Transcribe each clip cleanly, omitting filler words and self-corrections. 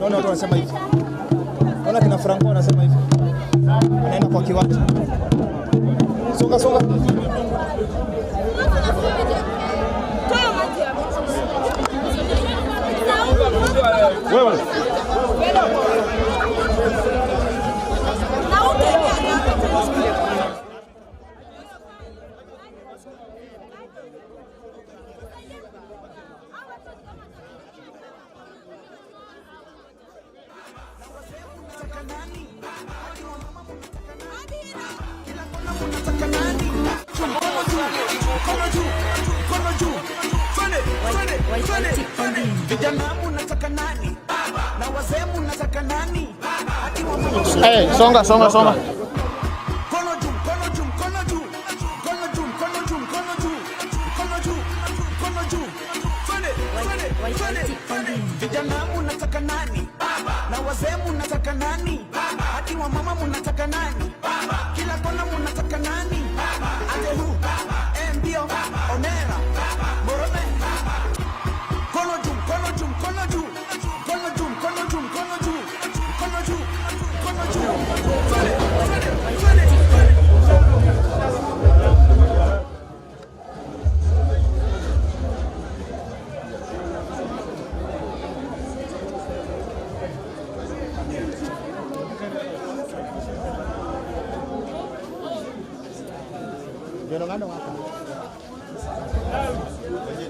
Naona watu wanasema hivi. Naona kina Franco wanasema hivi. Anaenda kwa kiwanja. Songa. Wewe. Hey, songa. Vijana munataka nani? Na wazee munataka nani? Hadi wa mama munataka nani? Kila kona munataka nani? Adehu, mbio, onera, morome. Kono juu.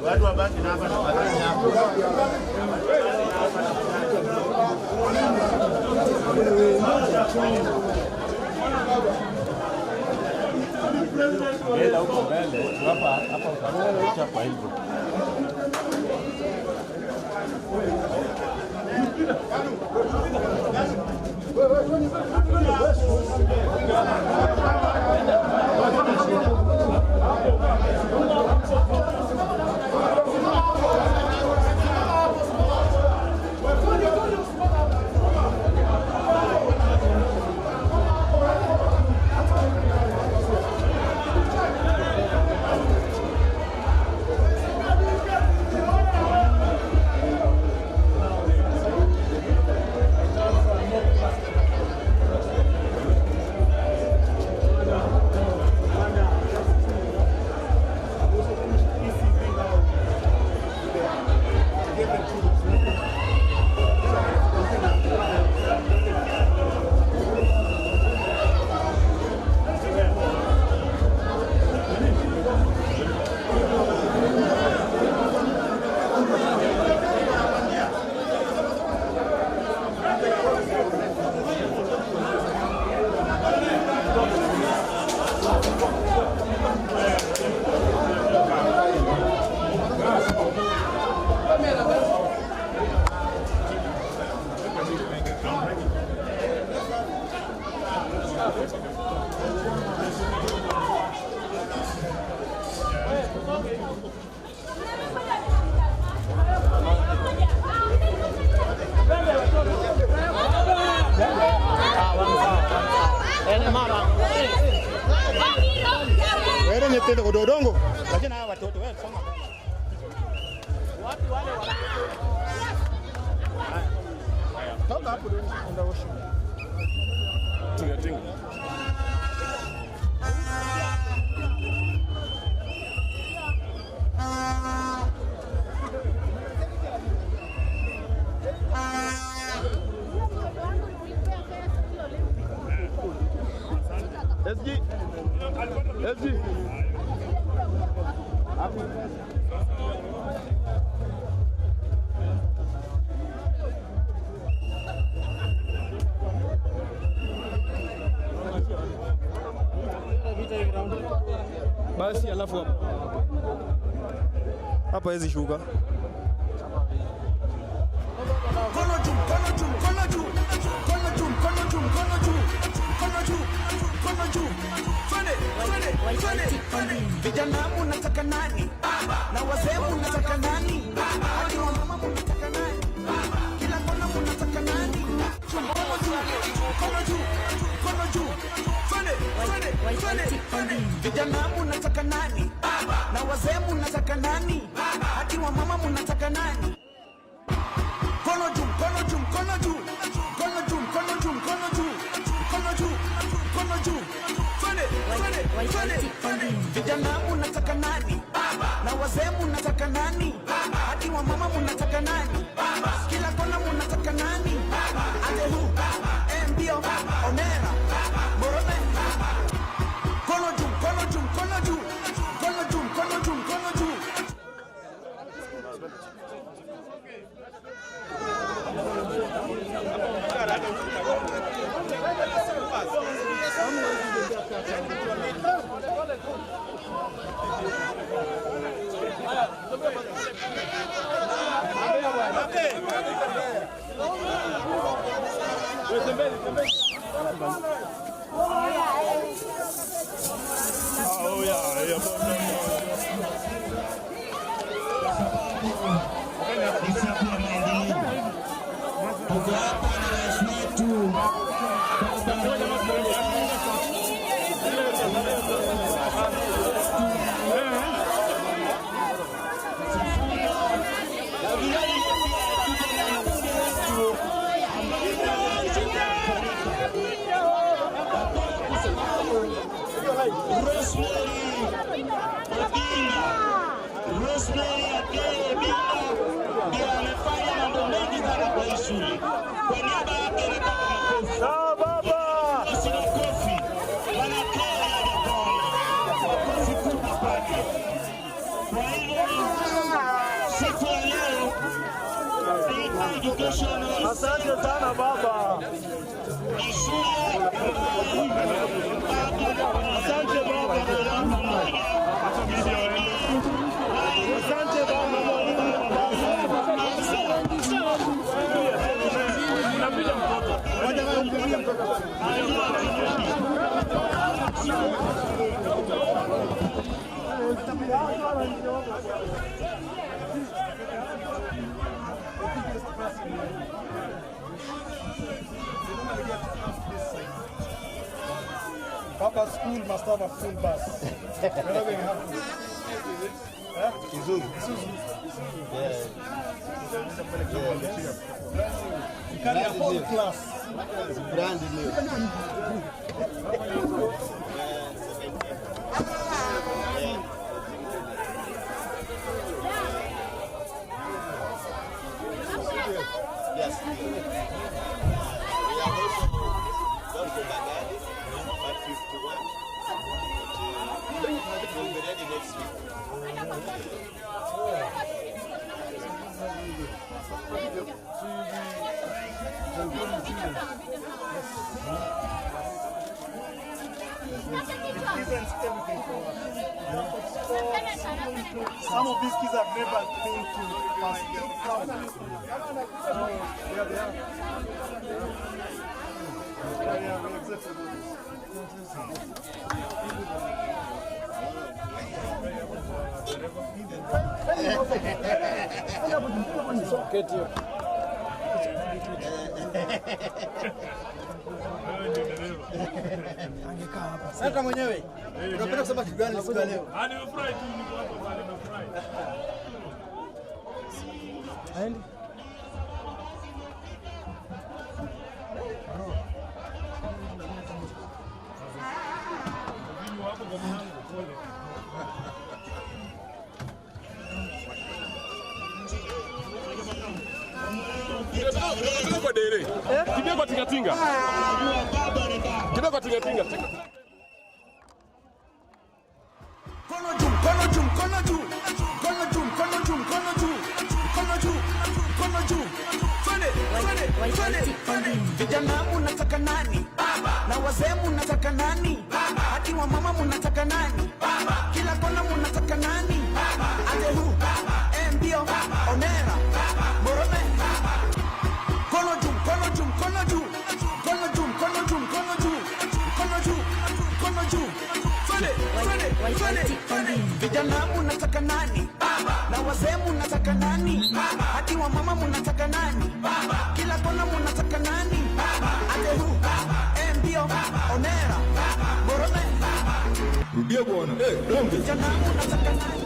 Watu wabaki na hapa na magari hapo. Nenda huko mbele. Hapa utakuja kwa hivyo. Wewe ni tendo dodongo, lakini hawa watoto wewe soma. Watu wale toka hapo ndio osho. Tinga. SG. Basi alafu hapa hizi shuka. Vijana munataka nani? Na wazee munataka nani? Hadi wa mama munataka nani? Kila kona munataka nani? Vijana munataka nani? Na wazee munataka nani? Hadi wa mama munataka nani? Kono juu. Vijana munataka nani? Na wazee munataka nani? Hadi wa mama munataka nani? Kila kona munataka nani? Ate hu, mbio, onera, morome. Kono juu, kono juu, kono juu. Kono juu, kono juu, kono juu. Asante sana baba. Asante baba. Asante Papa school must have a full bus. We're not going to have this. Isuzu. Yeah. You carry a whole class. It's brand new. Yes. We are also Dr. Bagadi, at 51. We'll be ready next week. Some of these kids have never been to Pastor. Yeah, they are. Sasa mwenyewe unapenda kusema kitu gani siku ya leo? Nimefurahi tu, niko hapo pale, nimefurahi. Aende. Kidogo kwa tingatinga. Kidogo kwa tingatinga. Kono juu, kono juu, kono juu. Kono juu, kono juu, kono juu. Kono juu, kono juu. Twende. Vijana munataka nani? Na wazee munataka nani? Hadi wa mama munataka nani? Kila kona munataka nani? Ate hu, mbio, onera, morome. Kono juu, kono juu, kono juu. Kono juu, kono juu, kono juu. Kono juu, kono juu. Twende. Vijana munataka nani? Na wazee munataka nani? Hadi wa mama munataka nani? Kila kona munataka nani? Ate hu, mbio, onera, morome. Rudia bwana. Vijana munataka nani?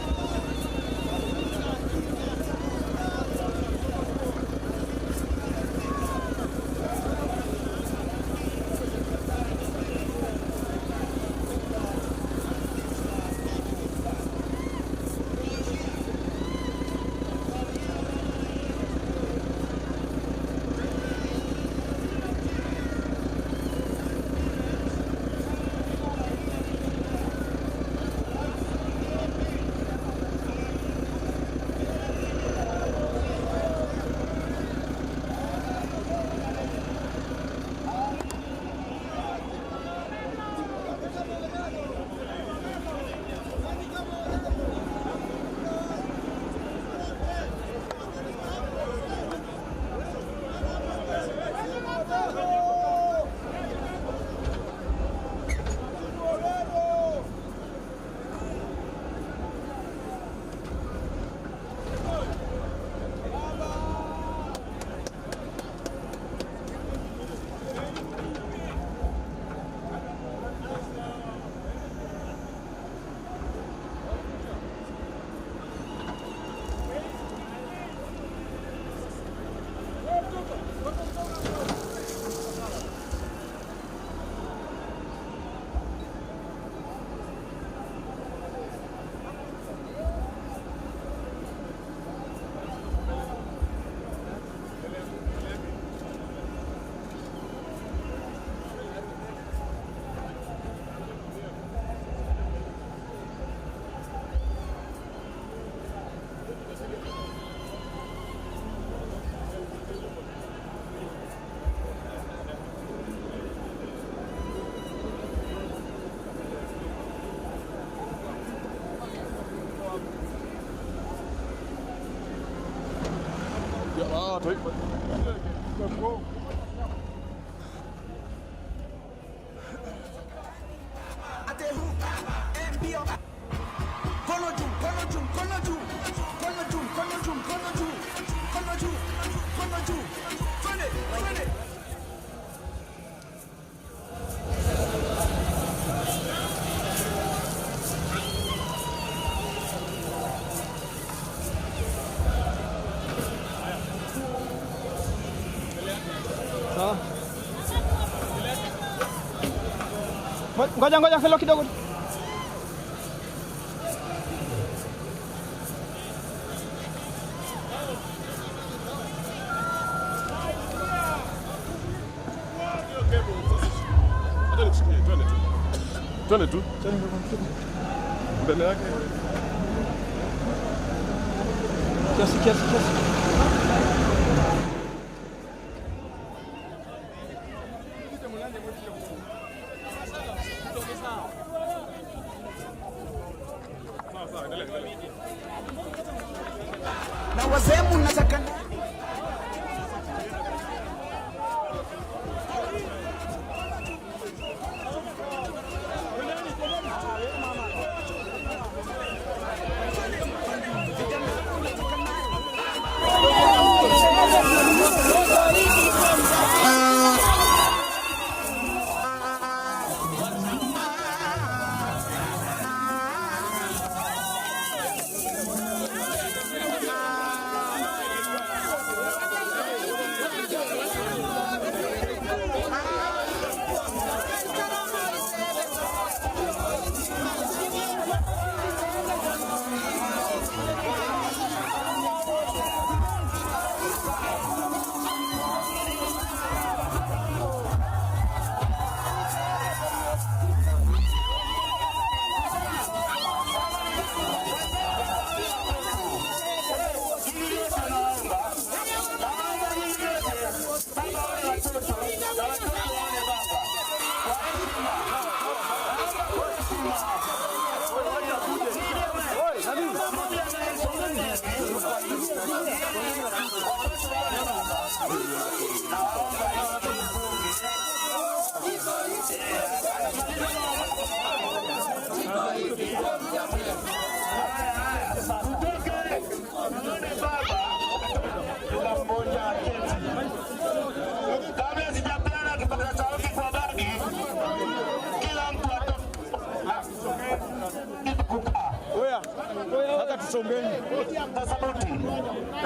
watu hivyo. Ngoja hilo kidogo. Twende tu. Mbele yake. Kiasi. Na wazee mnataka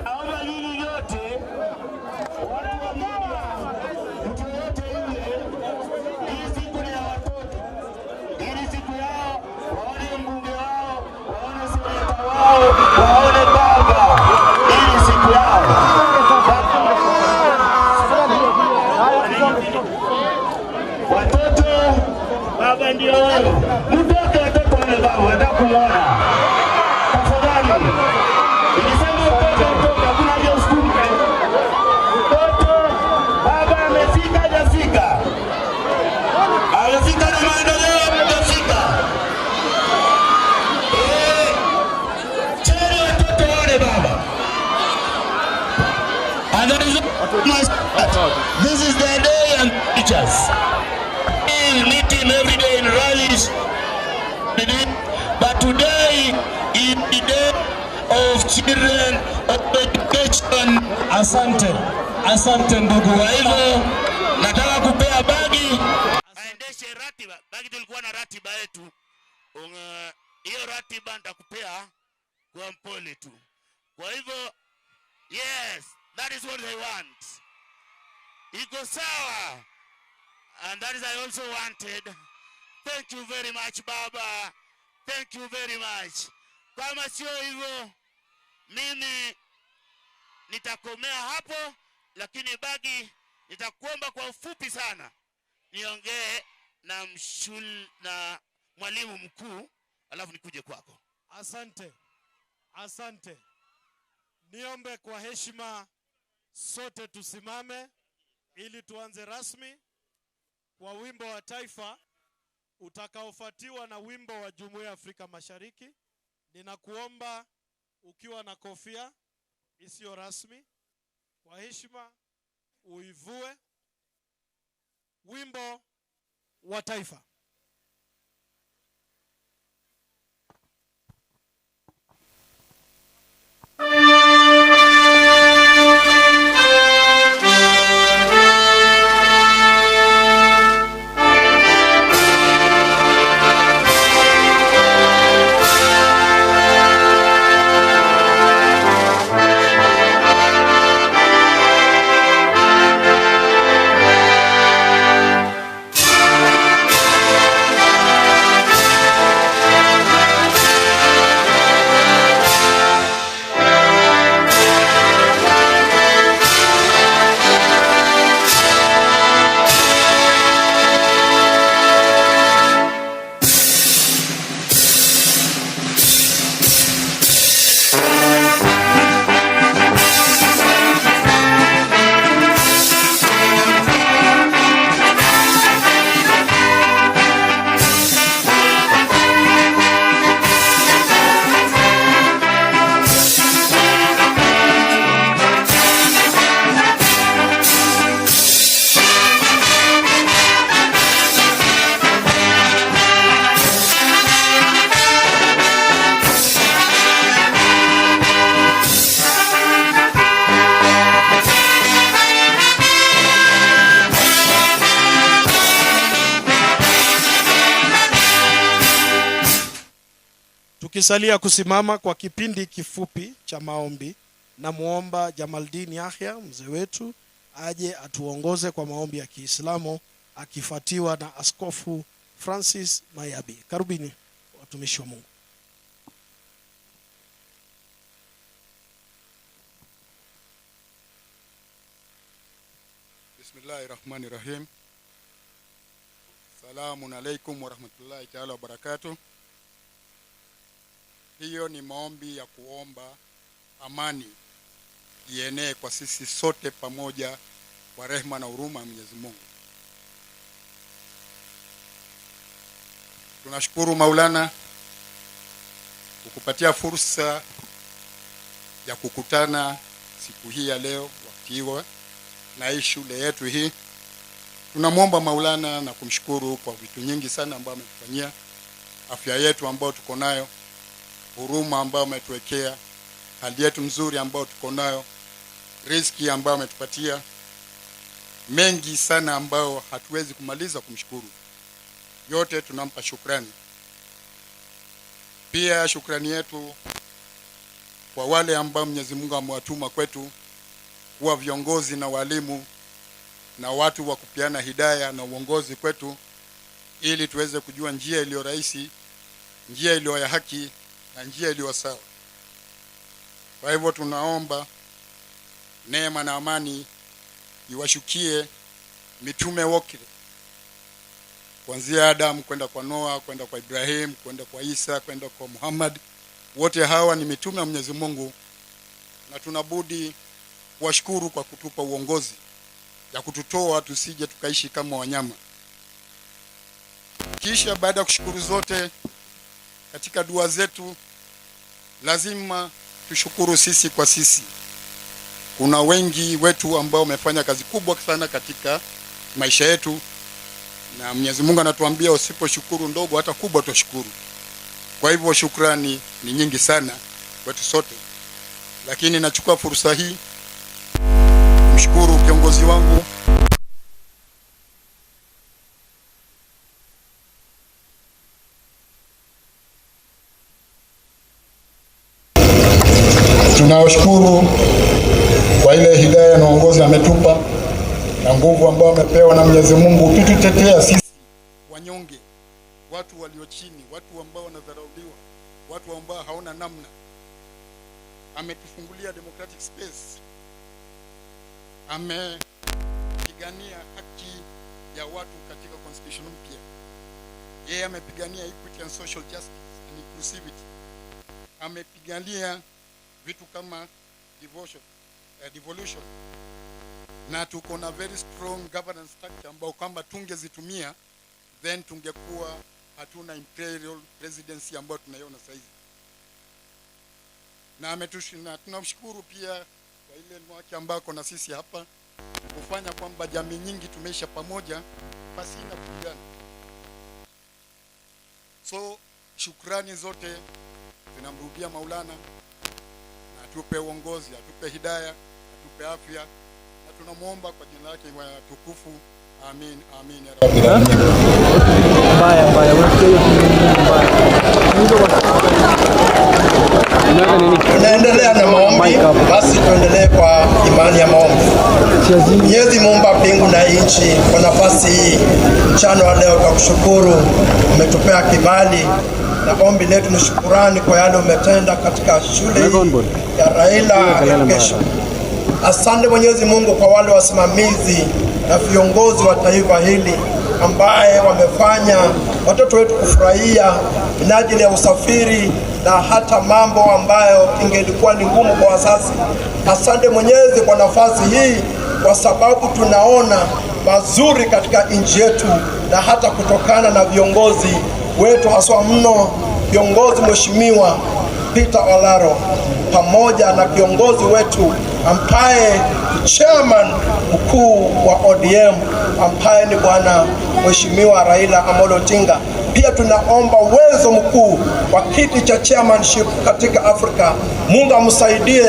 naomba nyinyi yote watu wa media, mtu yote yule, hii siku ni ya watoto, ili siku yao waone mbunge wao, waone seneta wao, waone baba, ili siku yao watoto baba ndio wao, mtoke watoto wale baba watakuona. This is the day and teachers. We meet him every day in rallies, but today is the day of children of education. Asante ndugu. Kwa hivyo nataka kupea bagi aendeshe ratiba. Bagi tulikuwa na ratiba yetu. Hiyo ratiba nitakupea kwa mpole tu. Kwa hivyo yes, that is what I want. Iko sawa. And that is I also wanted. Thank you very much baba. Thank you very much. Kama sio hivyo mimi nitakomea hapo, lakini bagi nitakuomba kwa ufupi sana niongee na mwalimu mkuu alafu nikuje kwako. Asante. Niombe kwa heshima sote tusimame ili tuanze rasmi kwa wimbo wa taifa utakaofuatiwa na wimbo wa Jumuiya ya Afrika Mashariki. Ninakuomba ukiwa na kofia isiyo rasmi kwa heshima uivue wimbo wa taifa. Tukisalia kusimama kwa kipindi kifupi cha maombi, na muomba Jamaldin Yahya mzee wetu aje atuongoze kwa maombi ya Kiislamu akifuatiwa na Askofu Francis Mayabi. Karibuni watumishi wa Mungu. Bismillahirrahmanirrahim. Salamun alaikum wa rahmatullahi ta'ala wa barakatuh. Hiyo ni maombi ya kuomba amani ienee kwa sisi sote pamoja kwa rehema na huruma ya Mwenyezi Mungu. Tunashukuru Maulana kukupatia fursa ya kukutana siku hii ya leo wakiwa na hii shule yetu hii. Tunamwomba Maulana na kumshukuru kwa vitu nyingi sana ambayo ametufanyia, afya yetu ambayo tuko nayo, huruma ambayo ametuwekea, hali yetu nzuri ambayo tuko nayo, riziki ambayo ametupatia, mengi sana ambayo hatuwezi kumaliza kumshukuru. Yote tunampa shukrani. Pia shukrani yetu kwa wale ambao Mwenyezi Mungu amewatuma kwetu kuwa viongozi na walimu na watu wa kupiana hidayah na uongozi kwetu, ili tuweze kujua njia iliyo rahisi, njia iliyo ya haki na njia iliyo sawa. Kwa hivyo tunaomba neema na amani iwashukie mitume wote, kuanzia Adam kwenda kwa Noah, kwenda kwa Ibrahim, kwenda kwa Isa, kwenda kwa Muhammad. Wote hawa ni mitume wa Mwenyezi Mungu, na tunabudi kuwashukuru kwa kutupa uongozi ya kututoa tusije tukaishi kama wanyama. Kisha baada ya kushukuru zote, katika dua zetu lazima tushukuru sisi kwa sisi. Kuna wengi wetu ambao wamefanya kazi kubwa sana katika maisha yetu, na Mwenyezi Mungu anatuambia usiposhukuru ndogo hata kubwa tushukuru. Kwa hivyo shukrani ni nyingi sana kwetu sote, lakini nachukua fursa hii kumshukuru kiongozi wangu tunawashukuru kwa ile hidayah na uongozi ametupa na nguvu ambayo amepewa na Mwenyezi Mungu tututetea sisi wanyonge, watu walio chini, watu ambao wanadharauliwa, watu ambao haona namna. Ametufungulia democratic space, amepigania haki ya watu katika constitution mpya. Yeye amepigania equity and social justice and inclusivity. Amepigania vitu kama devolution, na tuko na very strong governance structure ambao kama tungezitumia then tungekuwa hatuna imperial presidency ambayo tunaiona sasa hivi. Na tunamshukuru pia kwa ile mwaka ambako na sisi hapa kufanya kwamba jamii nyingi tumeisha pamoja pasina kupigana. So shukrani zote zinamrudia Maulana, na atupe uongozi, atupe hidayah, atupe afya, na tunamuomba kwa jina lake wa tukufu. Amin, amin ya Rabbil alamin. Tunaendelea na maombi, basi tuendelee kwa imani ya maombi. Mwenyezi Muumba mbingu na nchi, kwa nafasi hii mchana wa leo tukushukuru, umetupea kibali, na ombi letu ni shukurani kwa yale umetenda katika shule ya Raila Education. Asante Mwenyezi Mungu kwa wale wasimamizi na viongozi wa taifa hili ambaye wamefanya watoto wetu kufurahia minajili ya usafiri na hata mambo ambayo ingelikuwa ni ngumu kwa wazazi. Asante Mwenyezi kwa nafasi hii, kwa sababu tunaona mazuri katika nchi yetu, na hata kutokana na viongozi wetu, haswa mno viongozi Mheshimiwa Peter Olaro pamoja na kiongozi wetu ambaye chairman mkuu wa ODM ambaye ni bwana Mheshimiwa Raila Amolo Odinga. Pia tunaomba uwezo mkuu wa kiti cha chairmanship katika Afrika. Mungu amsaidie,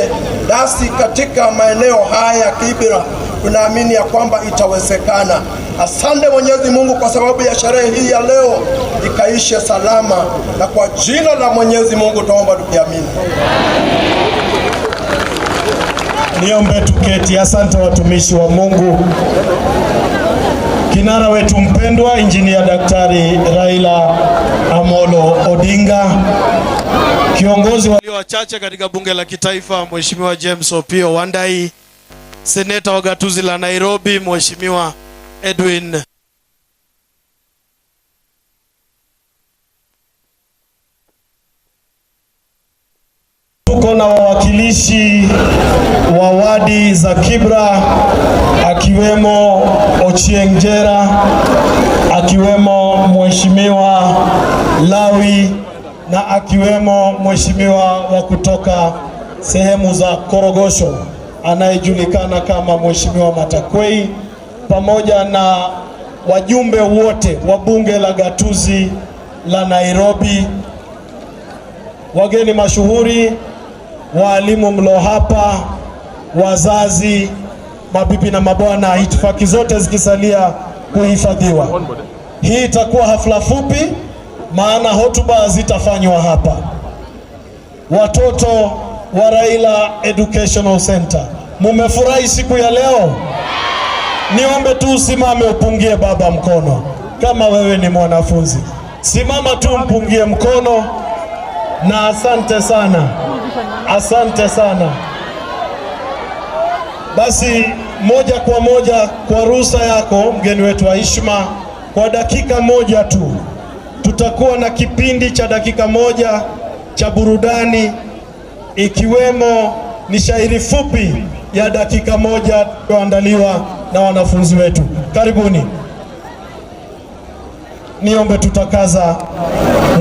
nasi katika maeneo haya ya Kibra tunaamini ya kwamba itawezekana. Asante Mwenyezi Mungu kwa sababu ya sherehe hii ya leo ikaishe salama, na kwa jina la Mwenyezi Mungu tuomba tukiamini. Niombe tuketi. Asante watumishi wa Mungu. Kinara wetu mpendwa Injinia Daktari Raila Amolo Odinga, kiongozi walio wachache katika bunge la kitaifa Mheshimiwa James Opio Wandai, seneta wa gatuzi la Nairobi Mheshimiwa Edwin Tuko na wawakilishi wa wadi za Kibra akiwemo Ochieng Jera, akiwemo Mheshimiwa Lawi, na akiwemo Mheshimiwa wa kutoka sehemu za Korogosho anayejulikana kama Mheshimiwa Matakwei, pamoja na wajumbe wote wa bunge la gatuzi la Nairobi, wageni mashuhuri, walimu mlo hapa, wazazi, mabibi na mabwana, itifaki zote zikisalia kuhifadhiwa. Hii itakuwa hafla fupi, maana hotuba zitafanywa hapa. Watoto wa Raila Educational Center, mumefurahi siku ya leo? Niombe tu usimame upungie baba mkono. Kama wewe ni mwanafunzi, simama tu mpungie mkono. Na asante sana, asante sana. Basi moja kwa moja, kwa ruhusa yako mgeni wetu wa heshima, kwa dakika moja tu tutakuwa na kipindi cha dakika moja cha burudani, ikiwemo ni shairi fupi ya dakika moja kuandaliwa na wanafunzi wetu. Karibuni. Niombe tutakaza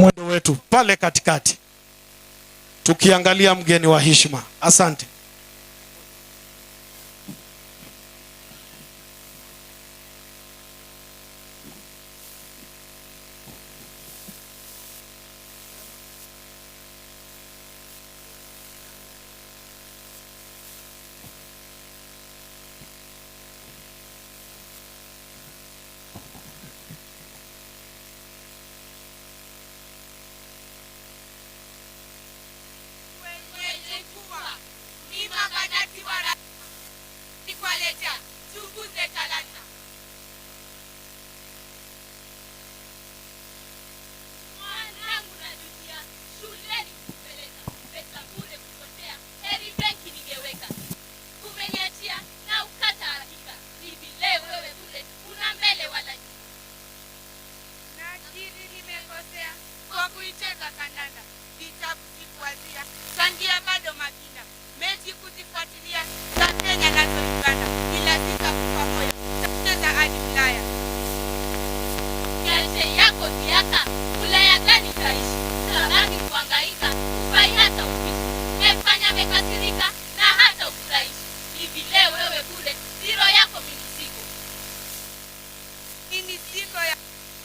mwendo wetu pale katikati, tukiangalia mgeni wa heshima. Asante.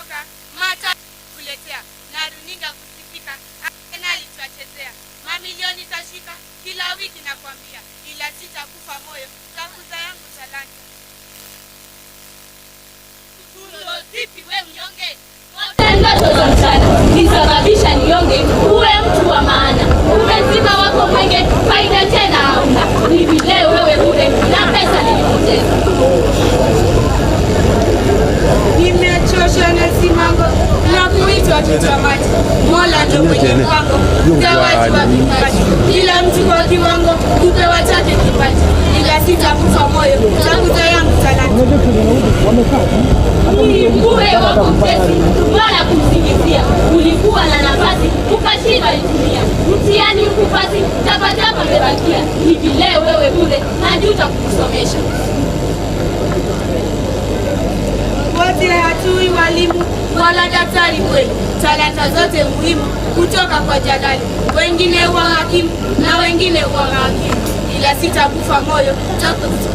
kutoka, mata kuletea, na runinga kusifika, Arsenal tuachezea. Mamilioni tashika, kila wiki nakwambia, ila sitakufa moyo, tafuta yangu talanta. Tundo zipi we mnyonge? Tangazo za mchana, nisababisha nionge, uwe mtu wa maana. Umezima wako mwenge, faida tena hauna. Hivi leo wewe bure, na pesa nilipoteza. Nimechoshwa na simango, na kuitwa kichwa maji. Mola ndo mwenye mpango, gawaji wa vipaji. Kila mtu kwa kiwango, kupewa chake kipaji. Ila sitakufa moyo, tafuta yangu talanta. Uwe wako mtesi, mbona kumsingizia? Ulikuwa na nafasi, ukashindwa itumia. Mtihani ukupasi, tapatapa mebakia. Hivi leo wewe bure, najuta kukusomesha. Wote hatui walimu, wala daktari kweli. Talanta zote muhimu, kutoka kwa jalali. Wengine huwa hakimu, na wengine huwa mahakimu. Ila sitakufa moyo, tafuta.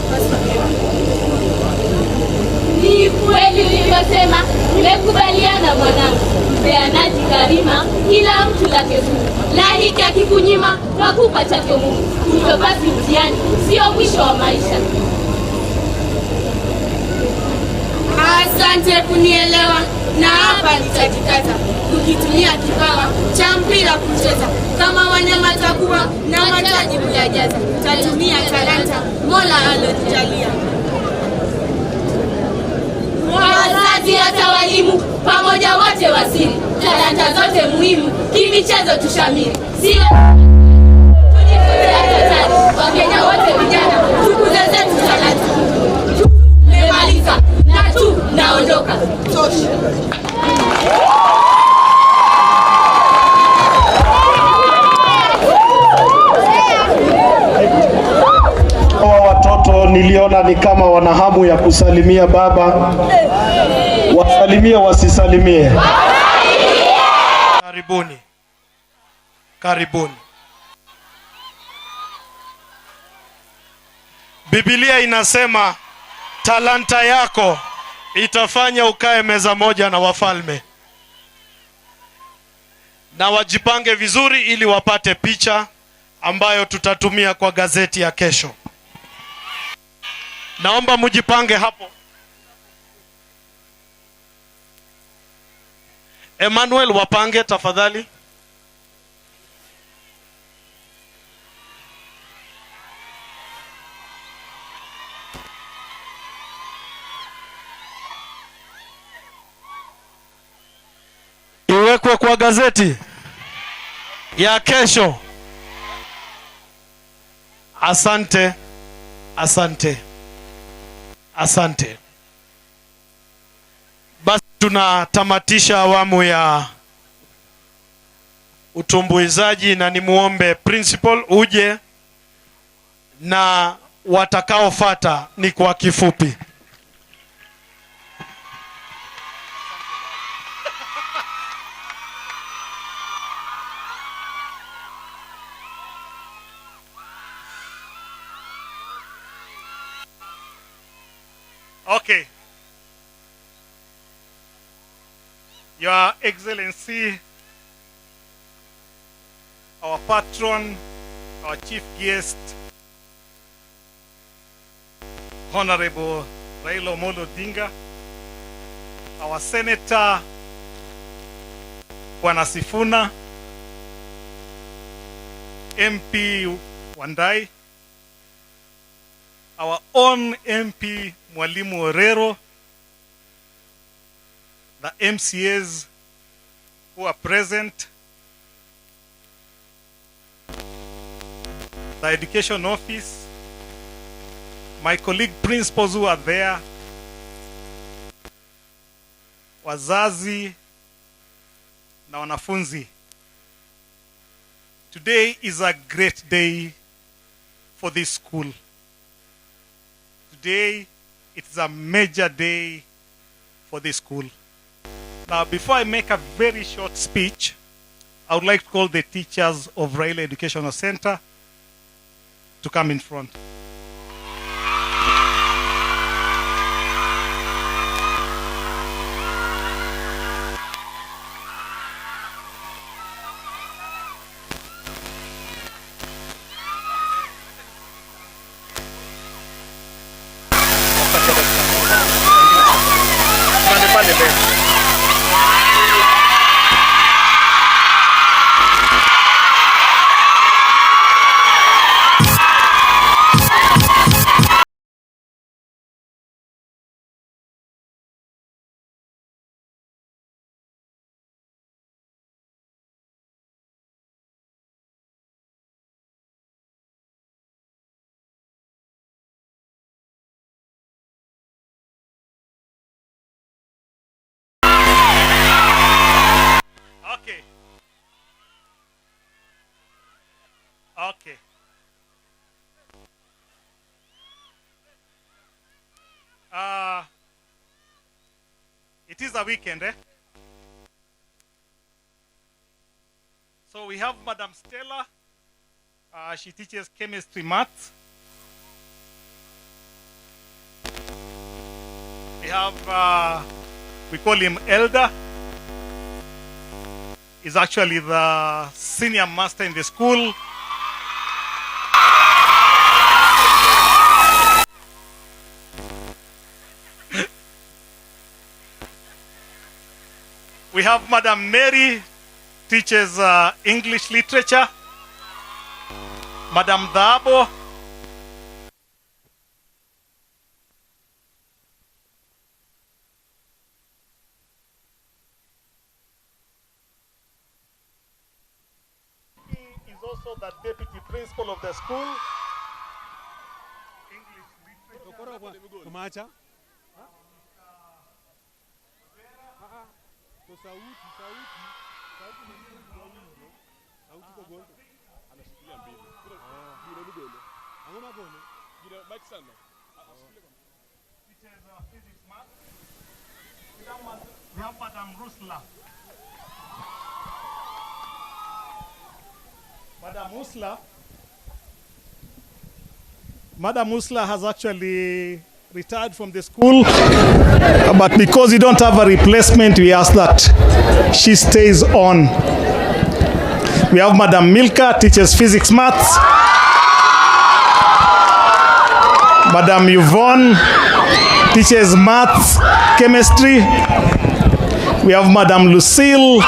Ni kweli ulivyosema, nimekubaliana mwanangu. Mpeanaji karima, kila mtu lake Mungu. Na hiki akikunyima, wakupa chake Mungu. Hivyo basi mtihani, sio mwisho wa maisha. Asante kunielewa, na hapa nitajikaza. Ukitumia kipawa cha mpira kucheza, kama wanyama takuwa na mataji kuyajaza. Tatumia talanta, Mola alonijalia. Wazazi hata walimu, pamoja wote wasiri. Talanta zote muhimu, kimichezo tushamiri. Sio tujifunze hatari, Wakenya wote vijana, tukuze zetu talanta. Mmemaliza, na tu naondoka. Watoto niliona ni kama wana hamu ya kusalimia baba. Wasalimie wasisalimie? Karibuni. Karibuni. Biblia inasema talanta yako itafanya ukae meza moja na wafalme. Na wajipange vizuri ili wapate picha ambayo tutatumia kwa gazeti ya kesho. Naomba mujipange hapo. Emmanuel, wapange tafadhali. Iwekwe kwa gazeti ya kesho. Asante. Asante. Asante. Basi tunatamatisha awamu ya utumbuizaji, na nimuombe principal uje, na watakaofuata ni kwa kifupi. Okay. Your Excellency, our patron, our chief guest, Honorable Raila Odinga, our Senator, Bwana Sifuna, MP Wandai, our own MP Mwalimu Orero, the MCAs who are present, the education office, my colleague principals who are there, wazazi na wanafunzi. Today is a great day for this school. Today, it's a major day for this school. Now, before I make a very short speech, I would like to call the teachers of Raila Educational Center to come in front. Okay. It is a weekend, eh? So we have Madam Stella. She teaches chemistry, maths. We have, we call him Elder. He's actually the senior master in the school. We have Madam Mary, teaches English literature. Madam Dabo. He is also the deputy principal of the school. English literature. We have Madam Rusla. Madam Usla has actually retired from the school, but because we don't have a replacement, we ask that she stays on. We have Madam Milka, teaches physics, maths. Madam Yvonne teaches maths, chemistry. We have Madam Lucille,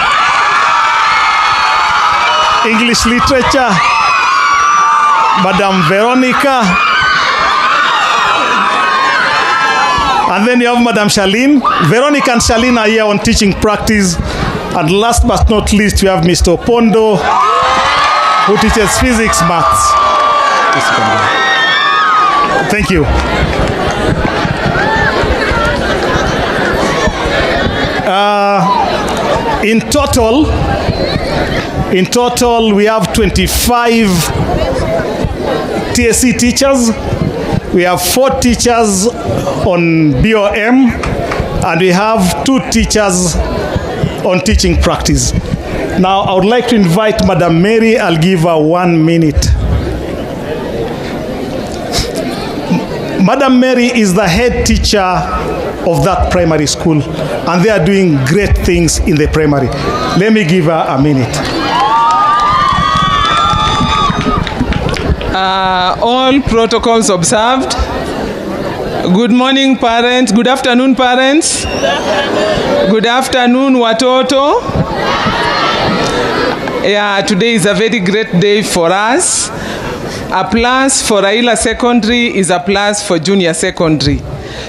English literature. Madam Veronica. And then you have Madam Charlene. Veronica and Charlene are here on teaching practice. And last but not least, we have Mr. Opondo, who teaches physics, maths. Thank you. In total, we have 25 TSC teachers. We have 4 teachers on BOM, and we have 2 teachers on teaching practice. Now, I would like to invite Madam Mary. I'll give her 1 minute. Madam Mary is the head teacher of that primary school, and they are doing great things in the primary. Let me give her a minute. All protocols observed. Good morning, parents. Good afternoon, parents. Good afternoon, watoto. Yeah, today is a very great day for us. A plus for Raila Secondary is a plus for junior secondary.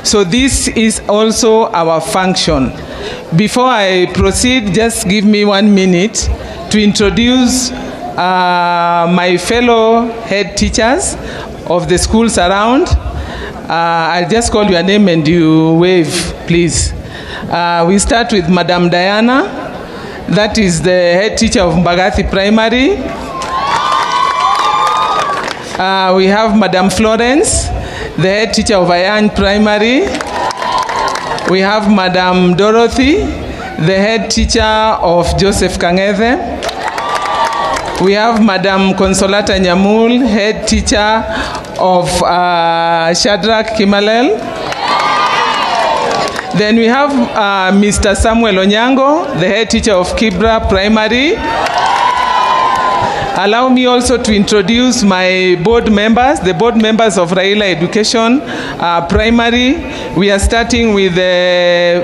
So this is also our function. Before I proceed, just give me 1 minute to introduce my fellow head teachers of the schools around. I'll just call your name and you wave, please. We start with Madam Diana. That is the head teacher of Mbagathi Primary. We have Madam Florence, the head teacher of Ayan Primary. We have Madam Dorothy, the head teacher of Joseph Kang'ethe. We have Madam Consolata Nyamul, head teacher of Shadrach Kimalel. Then we have Mr. Samuel Onyango, the head teacher of Kibra Primary. Allow me also to introduce my board members, the board members of Raila Education Primary. We are starting with the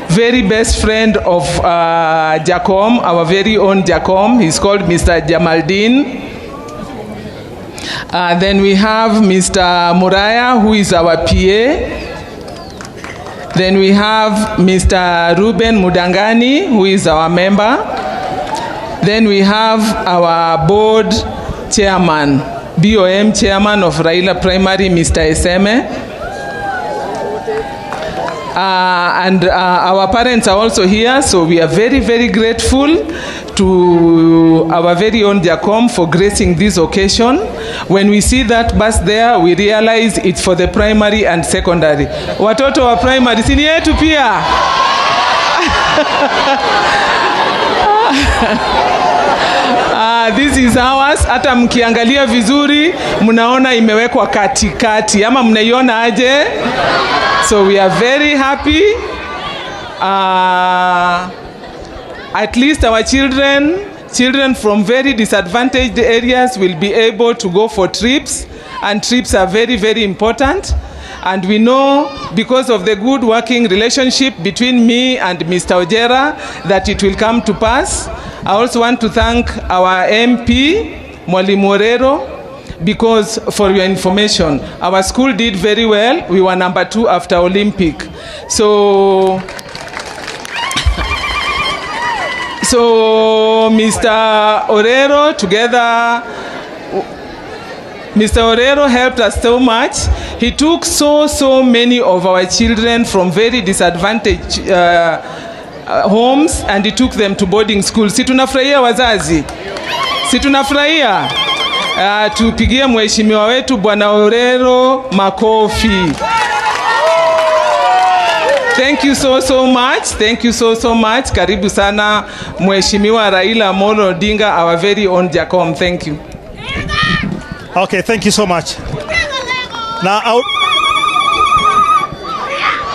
very best friend of Jacom, our very own Jacom. He's called Mr. Jamaldeen. Then we have Mr. Muraya, who is our PA. Then we have Mr. Ruben Mudangani, who is our member. Then we have our board chairman, BOM chairman of Raila Primary, Mr. Eseme. And our parents are also here, so we are very, very grateful to our very own Jacom for gracing this occasion. When we see that bus there, we realize it's for the primary and secondary. Watoto wa primary, sini yetu pia. This is ours. Hata mkiangalia vizuri, mnaona imewekwa katikati. Ama mnaiona aje? So we are very happy. At least our children from very disadvantaged areas will be able to go for trips, and trips are very, very important. And we know, because of the good working relationship between me and Mr. Ojera, that it will come to pass. I also want to thank our MP, Mwalimu Orero, because for your information, our school did very well. We were number 2 after Olympic. So Mr. Orero Mr. Orero helped us so much. He took so many of our children from very disadvantaged homes, and he took them to boarding school. Si tunafurahia wazazi? Si tunafurahia? Tupigie mheshimiwa wetu Bwana Orero makofi. Thank you so much. Thank you so much. Karibu sana Mheshimiwa Raila Amolo Odinga, our very own Jacom. Thank you. Okay, thank you so much. Now,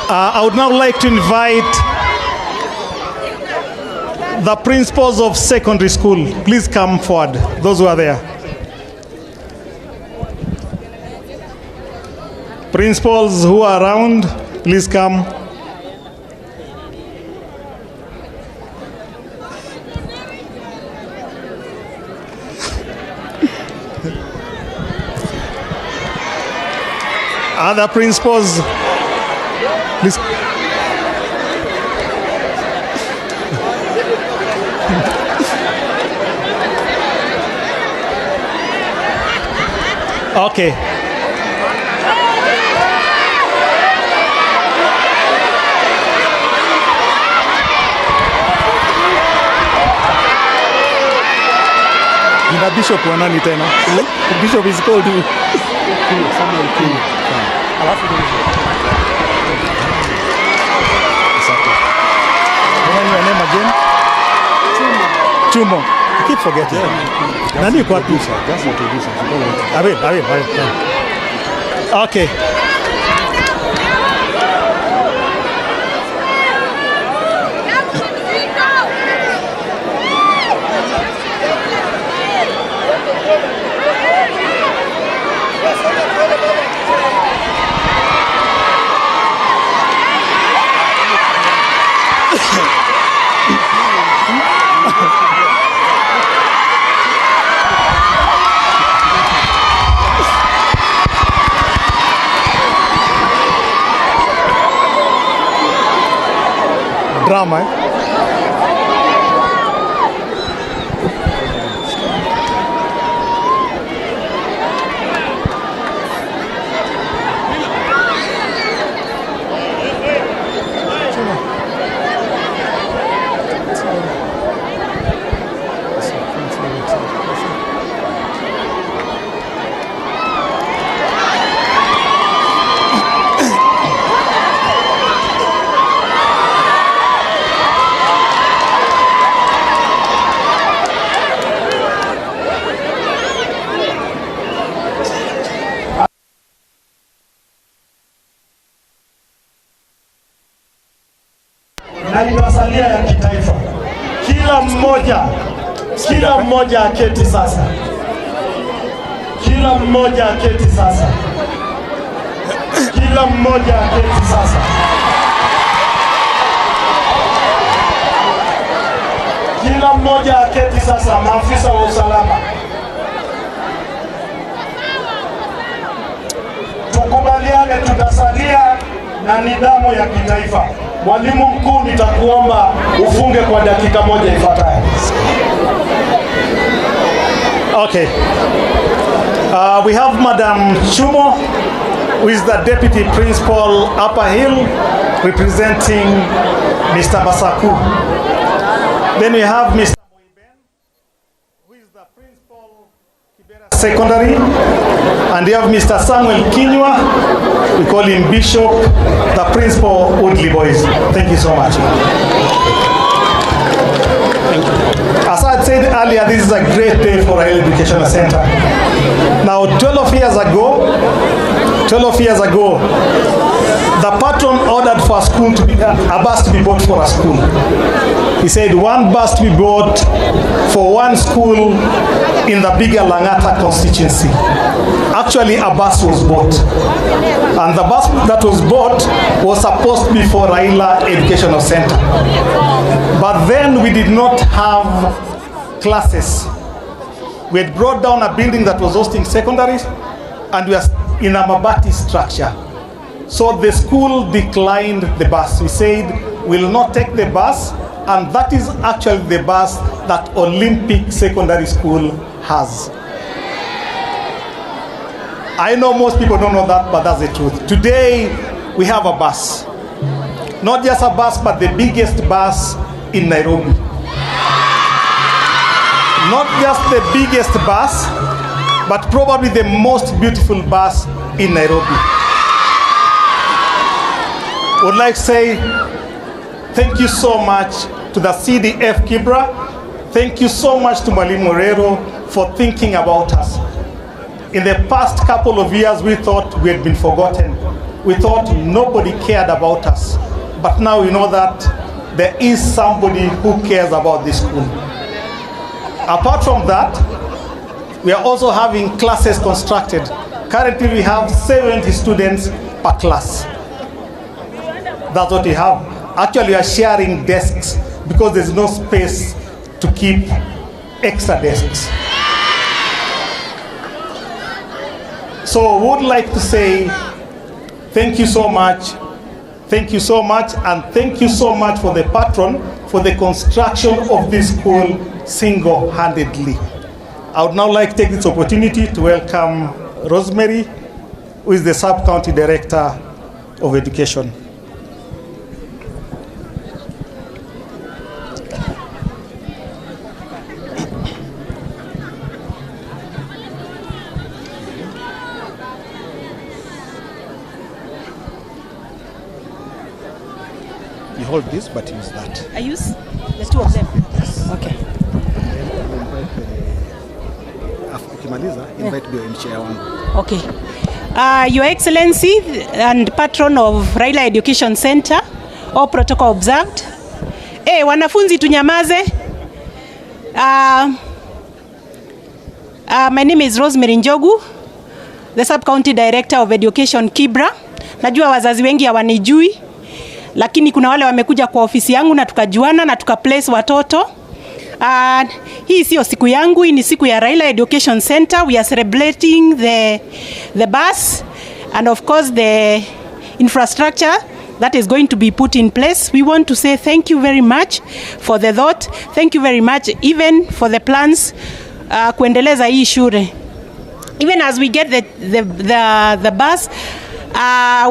I would now like to invite the principals of secondary school. Please come forward, those who are there. Principals who are around, please come. Other principals, please. Okay. Ina Bishop wa nani tena? Bishop is called Samuel King. Alafu nani your name again? Chumo. I keep forgetting. Nani kwa tu? Just introduce us. I will. Okay. Drama, eh? na inasalia ya kitaifa. Kila mmoja aketi sasa. Kila mmoja aketi sasa. Kila mmoja aketi sasa. Kila mmoja aketi sasa, maafisa wa usalama. Tukubaliane tutasalia na nidhamu ya kitaifa. Mwalimu mkuu, nitakuomba ufunge kwa dakika moja ifuatayo. Okay. We have Madam Chumo who is the Deputy Principal Upper Hill, representing Mr. Masaku. Then we have Mr. Moiben, who is the Principal Kibra Secondary. And we have Mr. Samuel Kinywa, we call him Bishop, the Principal Woodley Boys. Thank you so much. As I said earlier, this is a great day for Raila Educational Center. Now, 12 years ago, the patron ordered for a school to be a bus to be bought for a school. He said one bus to be bought for one school in the bigger Langata constituency. Actually, a bus was bought. And the bus that was bought was supposed to be for Raila Educational Center. But then we did not have classes. We had brought down a building that was hosting secondaries, and we are in a Mabati structure. So the school declined the bus. We said, we'll not take the bus, and that is actually the bus that Olympic Secondary School has. I know most people don't know that, but that's the truth. Today, we have a bus. Not just a bus, but the biggest bus in Nairobi. Not just the biggest bus, but probably the most beautiful bus in Nairobi. Would like to say thank you so much to the CDF Kibra. Thank you so much to Mwalimu Morero for thinking about us. In the past couple of years, we thought we had been forgotten. We thought nobody cared about us. But now we know that there is somebody who cares about this school. Apart from that, we are also having classes constructed. Currently, we have 70 students per class. That's what we have. Actually, we are sharing desks because there's no space to keep extra desks. So I would like to say thank you so much. Thank you so much, and thank you so much for the patron for the construction of this school single-handedly. I would now like to take this opportunity to welcome Rosemary, who is the Sub-County Director of Education. You hold this, but use that. I use the two of them. Okay. Ukimaliza, invite BOM chair wangu. Okay. Your Excellency and patron of Raila Education Center, all protocol observed. Wanafunzi tunyamaze. My name is Rosemary Njogu, the Sub-County Director of Education Kibra. Najua wazazi wengi hawanijui, lakini kuna wale wamekuja kwa ofisi yangu na tukajuana na tukaplace watoto. Hii sio siku yangu, hii ni siku ya Raila Education Center. We are celebrating the bus and of course the infrastructure that is going to be put in place. We want to say thank you very much for the thought. Thank you very much even for the plans kuendeleza hii shule. Even as we get the bus,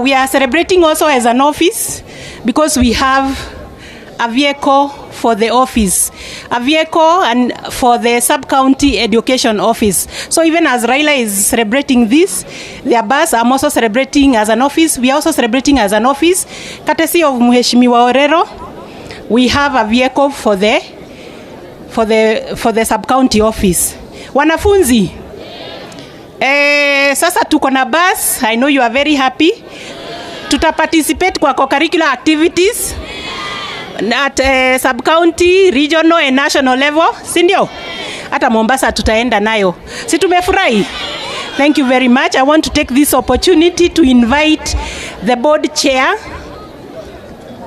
we are celebrating also as an office because we have a vehicle for the office, a vehicle and for the sub-county education office. So even as Raila is celebrating this, their bus, I'm also celebrating as an office. We are also celebrating as an office. Courtesy of Mheshimiwa Orero, we have a vehicle for the sub-county office. Wanafunzi, sasa tuko na bus. I know you are very happy. Tuta participate kwa co-curricular activities at sub-county, regional and national level. Sindio? Hata Mombasa tutaenda nayo. Si tumefurahi? Thank you very much. I want to take this opportunity to invite the board chair.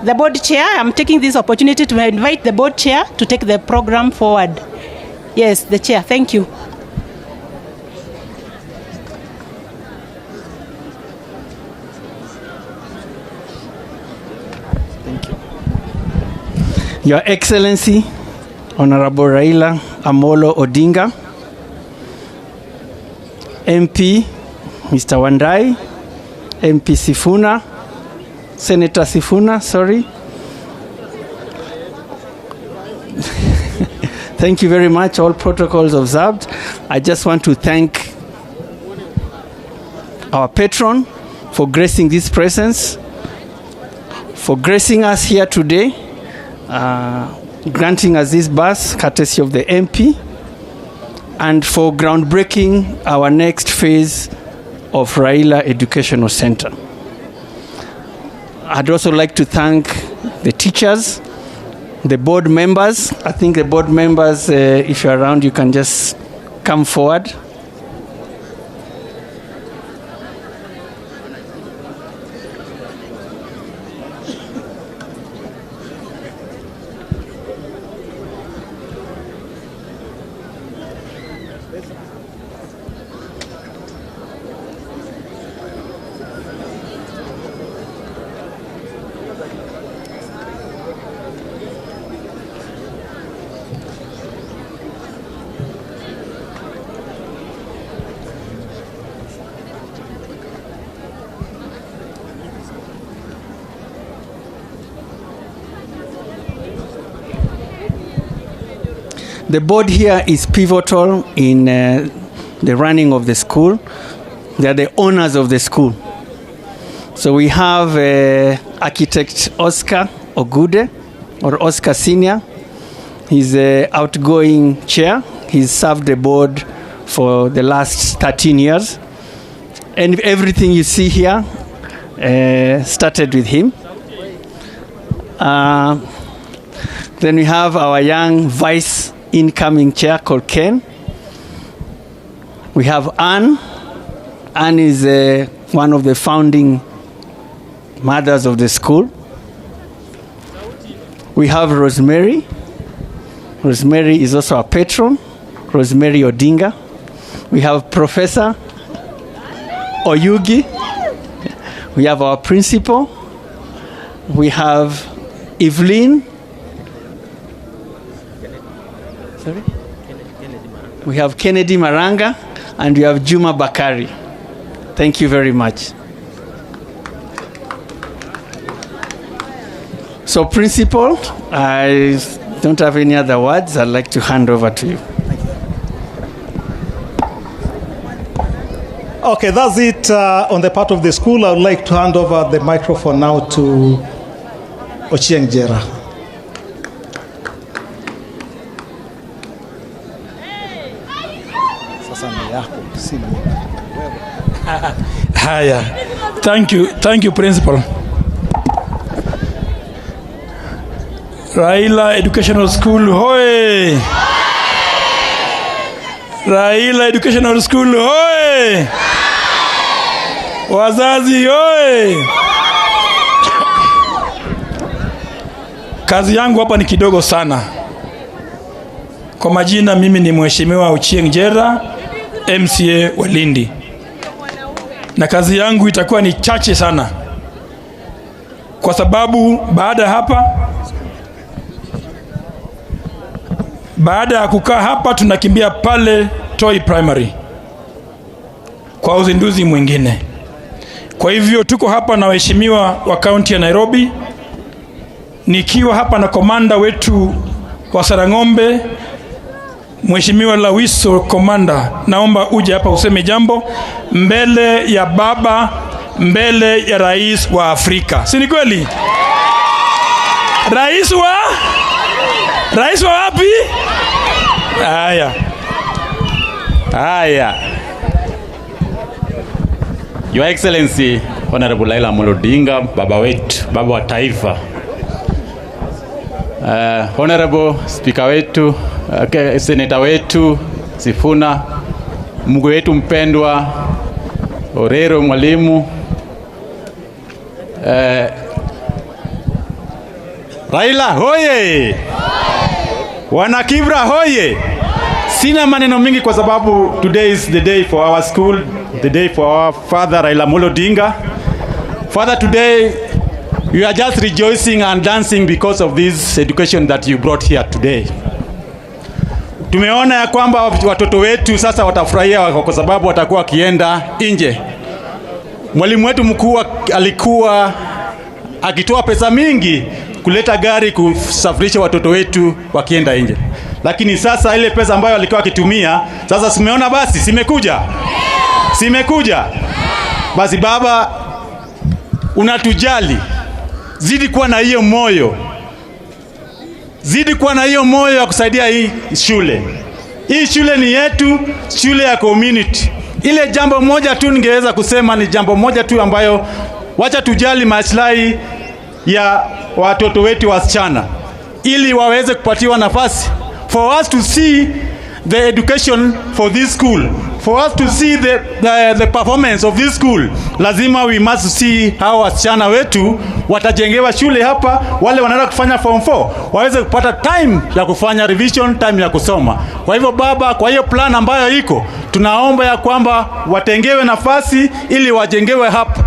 The board chair, I'm taking this opportunity to invite the board chair to take the program forward. Yes, the chair. Thank you. Your Excellency, Honorable Raila Amolo Odinga, MP, Mr. Wandai, MP Sifuna, Senator Sifuna, sorry. Thank you very much, all protocols observed. I just want to thank our patron for gracing this presence, for gracing us here today, granting us this bus, courtesy of the MP, and for groundbreaking our next phase of Raila Educational Center. I'd also like to thank the teachers, the board members. I think the board members, if you're around, you can just come forward. The board here is pivotal in the running of the school. They are the owners of the school. So we have architect Oscar Ogude, or Oscar Senior. He's the outgoing chair. He's served the board for the last 13 years. And everything you see here started with him. Then we have our young vice incoming chair called Ken. We have Anne. Anne is one of the founding mothers of the school. We have Rosemary. Rosemary is also a patron, Rosemary Odinga. We have Professor Oyugi. We have our principal. We have Evelyn. Sorry? We have Kennedy Maranga, and we have Juma Bakari. Thank you very much. So, Principal, I don't have any other words. I'd like to hand over to you. Okay, that's it on the part of the school. I would like to hand over the microphone now to Ochieng Jera. Haya. Thank you Principal. Raila Educational School hoye! Raila Educational School hoye! Wazazi hoye! Kazi yangu hapa ni kidogo sana. Kwa majina mimi ni Mheshimiwa Ochieng Jera, MCA wa Lindi. Na kazi yangu itakuwa ni chache sana. Kwa sababu baada ya kukaa hapa tunakimbia pale Toi Primary kwa uzinduzi mwingine. Kwa hivyo tuko hapa na waheshimiwa wa kaunti ya Nairobi, nikiwa hapa na komanda wetu wa Sarang'ombe, Mheshimiwa Lawiso komanda, naomba uje hapa useme jambo mbele ya baba, mbele ya rais wa Afrika. Si ni kweli? Rais wa wapi? Haya. Your Excellency Honorable Raila Amolo Odinga, baba wetu, baba wa taifa. Honorable Speaker wetu, Senator wetu Sifuna, Mungu wetu mpendwa Orero mwalimu, Raila hoye! Wana Kibra hoye! Sina maneno mingi kwa sababu today is the day for our school, the day for our father Raila Amolo Odinga. Father, today we are just rejoicing and dancing because of this education that you brought here today. Tumeona ya kwamba watoto wetu sasa watafurahia kwa sababu watakuwa kienda nje. mwalimu wetu mkuu alikuwa akitoa pesa mingi kuleta gari kusafirisha watoto wetu wakienda nje. Lakini sasa ile pesa ambayo alikuwa akitumia, sasa simeona basi simekuja. Basi baba, unatujali. Zidi kuwa na hiyo moyo. Zidi kuwa na hiyo moyo ya kusaidia hii shule. Hii shule ni yetu, shule ya community. Ile jambo moja tu ningeweza kusema ni jambo moja tu ambayo wacha tujali maslahi ya watoto wetu wasichana ili waweze kupatiwa nafasi. For us to see the education for this school, for us to see the performance of this school, lazima we must see how wasichana wetu watajengewa shule hapa. Wale wanaenda kufanya form 4 waweze kupata time ya kufanya revision, time ya kusoma. Kwa hivyo baba, kwa hiyo plan ambayo iko, tunaomba ya kwamba watengewe nafasi ili wajengewe hapa.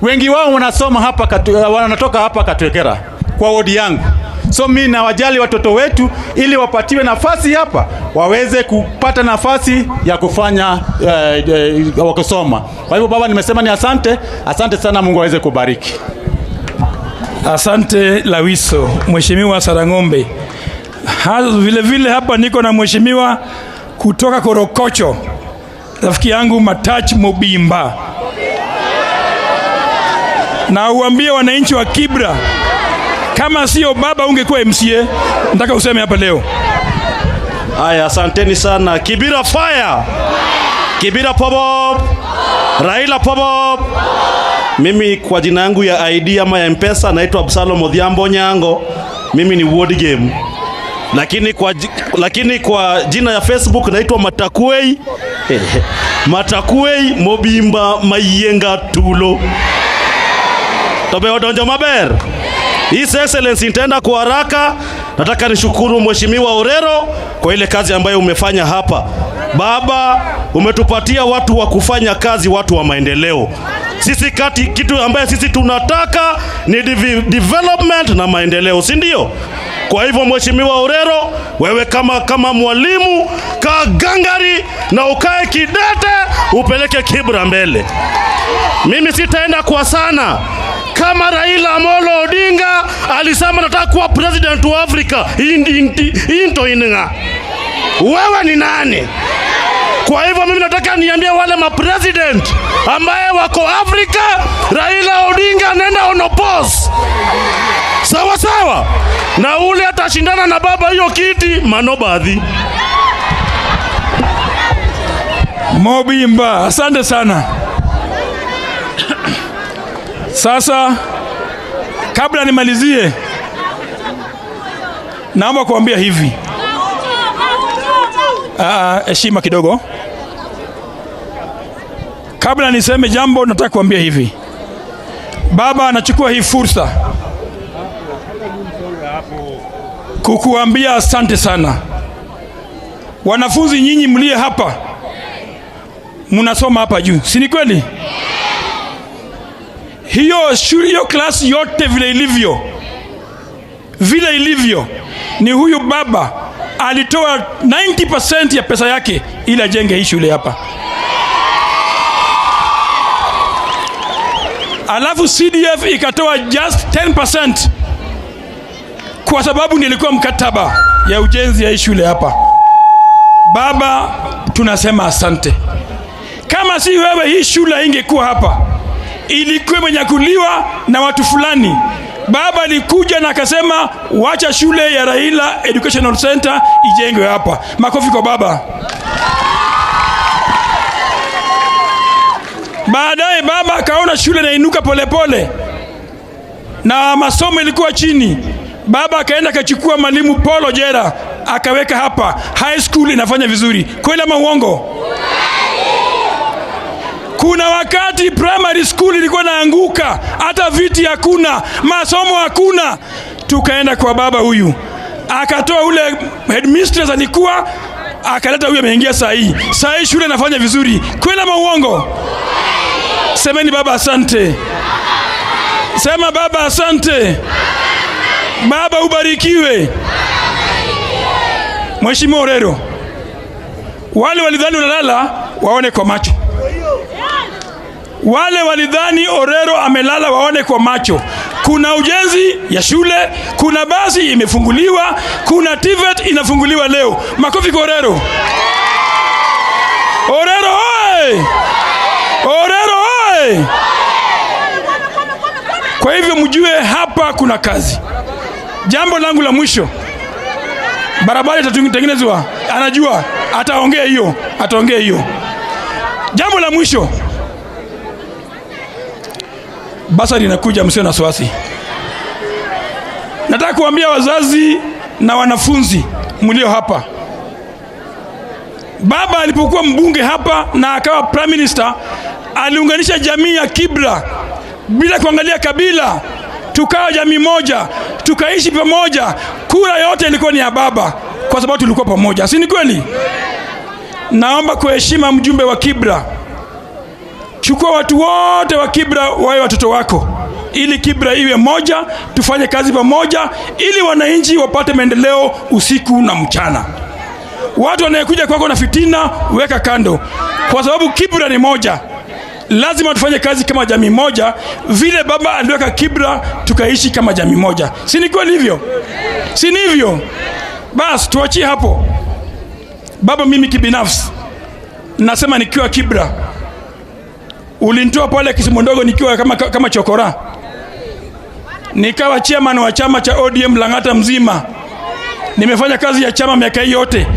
Wengi wao wanasoma hapa wanatoka hapa Katwekera kwa wodi yangu. So mimi nawajali watoto wetu ili wapatiwe nafasi hapa, waweze kupata nafasi ya kufanya wakisoma. Kwa hivyo baba, nimesema ni asante sana, Mungu aweze kubariki. Asante Lawiso, Mheshimiwa Sarang'ombe. Vile vile hapa niko na mheshimiwa kutoka Korokocho, rafiki yangu Matach Mobimba. Na uambie wananchi wa Kibra, kama sio baba ungekuwa MCA. Nataka useme hapa leo. Haya, asanteni sana. Kibra fire. Kibra pop. Raila pop. Mimi kwa jina yangu ya ID ama ya M-Pesa naitwa Absalom Odhiambo Nyango. Mimi ni ward game. Lakini kwa jina ya Facebook naitwa Matakwei. Matakwei Mobimba Mayenga Tulo. Tobe odonjo maber. His Excellency, nitaenda kwa haraka. Nataka nishukuru Mheshimiwa Orero kwa ile kazi ambayo umefanya hapa. Baba, umetupatia watu wa kufanya kazi, watu wa maendeleo. Sisi kitu ambaye sisi tunataka ni development na maendeleo, si ndio? Kwa hivyo Mheshimiwa Orero, wewe kama mwalimu, kaa gangari na ukae kidete, upeleke Kibra mbele. Mimi sitaenda kwa sana. Kama Raila Amolo Odinga alisema nataka kuwa president wa Afrika, into inga. Wewe ni nani? Kwa hivyo mimi nataka niambie wale mapresident ambaye wako Afrika, Raila Odinga nenda onopos. Sawa sawa. Na ule atashindana na baba hiyo kiti manobadhi. Mobimba, asante sana. Sasa kabla nimalizie, naomba kuambia hivi. Heshima kidogo. Kabla niseme jambo, nataka kuambia hivi. Baba anachukua hii fursa kukuambia asante sana. Wanafunzi nyinyi mlie hapa, mnasoma hapa juu, si ni kweli? Hiyo klasi yote vile ilivyo ni huyu baba alitoa 90% ya pesa yake ili ajenge hii shule hapa. Alafu CDF ikatoa just 10% kwa sababu nilikuwa mkataba ya ujenzi ya hii shule hapa. Baba, tunasema asante. Kama si wewe hii shule ingekuwa hapa, ilikuwa imenyakuliwa na watu fulani. Baba alikuja na akasema wacha shule ya Raila Educational Center ijengwe hapa. Makofi kwa baba. Baadaye baba akaona shule inainuka polepole na masomo ilikuwa chini. Baba akaenda akachukua mwalimu Polo Jera akaweka hapa. High school inafanya vizuri. Kweli ama uongo? Kuna wakati primary school ilikuwa naanguka, hata viti hakuna, masomo hakuna. Tukaenda kwa baba huyu, akatoa ule headmistress alikuwa, akaleta huyu ameingia saa hii shule inafanya vizuri. Kweli ama uongo? Semeni baba asante. Sema baba asante. Baba ubarikiwe. Mheshimiwa Orero, wale walidhani unalala waone kwa macho. Wale walidhani Orero amelala waone kwa macho. Kuna ujenzi ya shule, kuna basi imefunguliwa, kuna TVET inafunguliwa leo. Makofi kwa Orero. Orero oi! Orero oi! Kwa hivyo mjue hapa kuna kazi. Jambo langu la mwisho, barabara itatengenezwa, anajua, ataongea hiyo. Jambo la mwisho, basari inakuja, msio na wasiwasi. Nataka kuambia wazazi na wanafunzi mlio hapa, baba alipokuwa mbunge hapa na akawa prime minister, aliunganisha jamii ya Kibra bila kuangalia kabila. Tukawa jamii moja, tukaishi pamoja. Kura yote ilikuwa ni ya baba kwa sababu tulikuwa pamoja. Si ni kweli? Naomba kwa heshima mjumbe wa Kibra, chukua watu wote wa Kibra wawe watoto wako, ili Kibra iwe moja, tufanye kazi pamoja, ili wananchi wapate maendeleo usiku na mchana. Watu wanayekuja kwako na fitina, weka kando, kwa sababu Kibra ni moja. Lazima tufanye kazi kama jamii moja, vile baba aliweka Kibra tukaishi kama jamii moja. Si ni kweli hivyo? Si ni hivyo? Bas tuachie hapo. Baba, mimi kibinafsi nasema nikiwa Kibra, ulinitoa pale Kisimondogo nikiwa kama chokora, nikawa chairman wa chama cha ODM Lang'ata mzima. Nimefanya kazi ya chama miaka hii yote.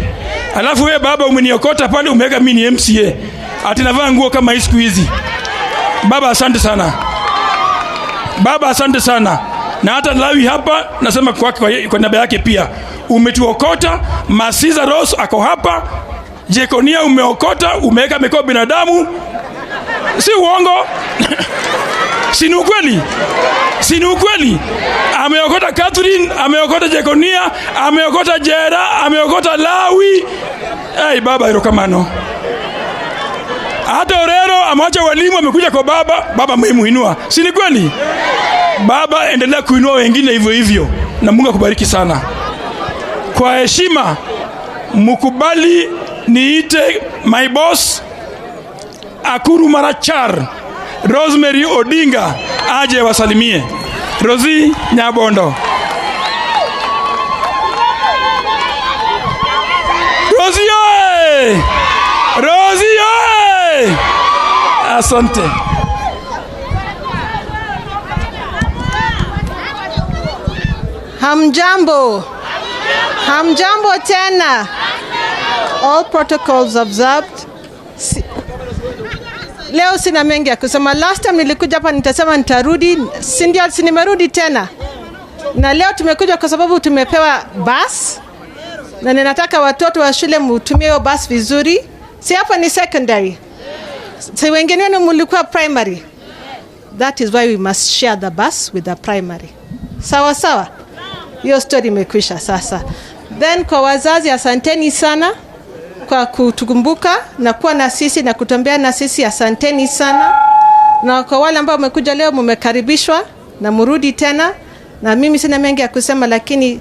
Alafu wewe baba umeniokota pale, umeweka mimi ni MCA. Ati navaa nguo kama hii siku hizi. Baba asante sana. Baba asante sana. Na hata Lawi hapa nasema kwa niaba yake pia, umetuokota. Masiza Rose ako hapa. Jekonia umeokota, umeweka mikoa binadamu. Si uongo. Si ni ukweli? Si ni ukweli? Ameokota Catherine, ameokota Jekonia, ameokota Jera, ameokota Lawi. Baba irokamano. Hata Orero ameacha walimu, amekuja kwa baba. Baba muinua. Si ni kweli? Baba endelea kuinua wengine hivyo hivyo, na Mungu akubariki sana. Kwa heshima mkubali niite my boss Akuru Marachar Rosemary Odinga aje wasalimie. Rosie Nyabondo. Rosie oye! Rosie oye! Asante. Hamjambo. Hamjambo tena. All protocols observed. Leo sina mengi ya kusema. Last time nilikuja hapa nitasema nitarudi. Si nimerudi tena. Na leo tumekuja kwa sababu tumepewa bus. Na ninataka watoto wa shule mtumie hiyo bus vizuri. Si hapa ni secondary. Si wengine wenu mlikuwa primary. That is why we must share the bus with the primary. Sawa sawa. Hiyo story imekwisha sasa. Then kwa wazazi, asanteni sana kwa kutukumbuka na kuwa na sisi na kutembea na sisi, asanteni sana. Na kwa wale ambao wamekuja leo, mmekaribishwa na murudi tena. Na mimi sina mengi ya kusema, lakini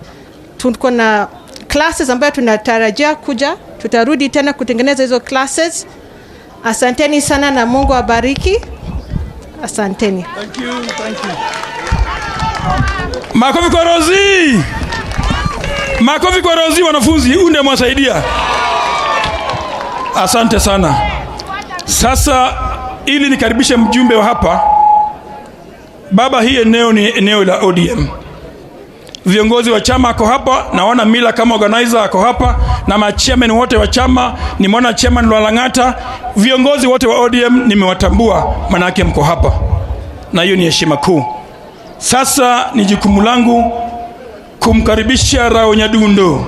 tuko na classes ambayo tunatarajia kuja. Tutarudi tena kutengeneza hizo classes. Asanteni sana na Mungu awabariki. Asanteni. Thank you. Makofi kwa Rosie. Makofi kwa Rosie wanafunzi, unde mwasaidia. Asante sana. Sasa ili nikaribishe mjumbe wa hapa. Baba, hii eneo ni eneo la ODM. Viongozi wa chama ako hapa, naona Mila kama organizer ako hapa, na machairman wote wa chama, nimeona chairman wa Lang'ata, viongozi wote wa ODM nimewatambua, maana yake mko hapa. Na hiyo ni heshima kuu. Sasa ni jukumu langu kumkaribisha Rao Nyadundo,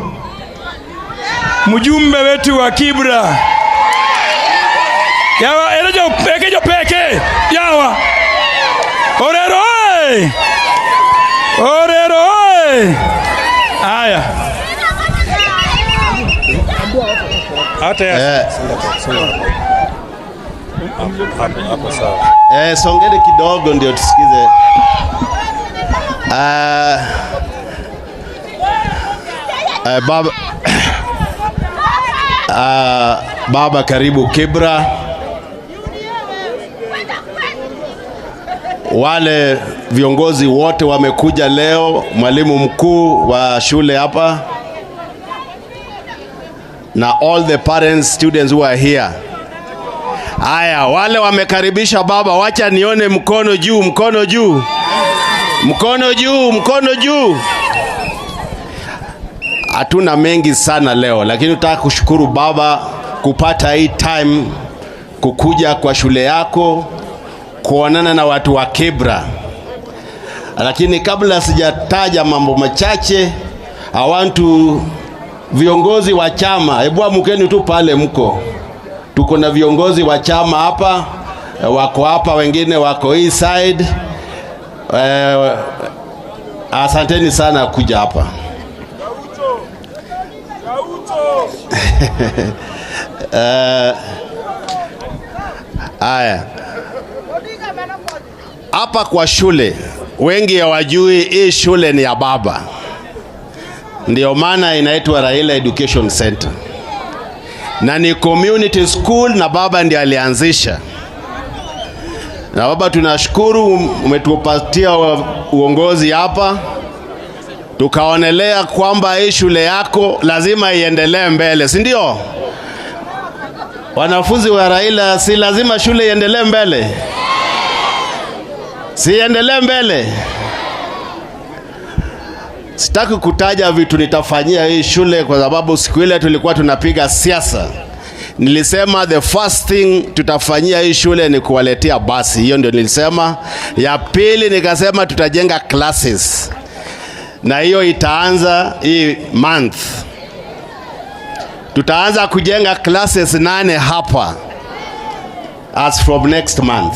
mjumbe wetu wa Kibra. Yawa elejo peke yawa. Orero oi! Orero oi! Aya. Hata ya hapo sawa. Songeni kidogo ndio tusikize. Baba Baba karibu Kibra. wale viongozi wote wamekuja leo, mwalimu mkuu wa shule hapa, na all the parents, students who are here. Haya, wale wamekaribisha baba, wacha nione mkono juu, mkono juu. Mkono juu, mkono juu. Hatuna mengi sana leo, lakini nataka kushukuru baba kupata hii time kukuja kwa shule yako, kuonana na watu wa Kibra. Lakini kabla sijataja mambo machache, I want to viongozi wa chama, hebu amkeni tu pale mko. Tuko na viongozi wa chama hapa, wako hapa, wengine wako hii side. Asanteni sana kuja hapa. Aya. Hapa kwa shule, wengi hawajui hii shule ni ya baba. Ndio maana inaitwa Raila Education Center. Na ni community school na baba ndiye alianzisha. Na baba, tunashukuru umetupatia uongozi hapa. Tukaonelea kwamba hii shule yako lazima iendelee mbele, si ndio? Wanafunzi wa Raila, si lazima shule iendelee mbele? Si iendelee mbele? Sitaki kutaja vitu nitafanyia hii shule kwa sababu siku ile tulikuwa tunapiga siasa. Nilisema the first thing tutafanyia hii shule ni kuwaletea basi. Hiyo ndio nilisema. Ya pili nikasema tutajenga classes. Na hiyo itaanza hii month. Tutaanza kujenga classes 8 hapa as from next month.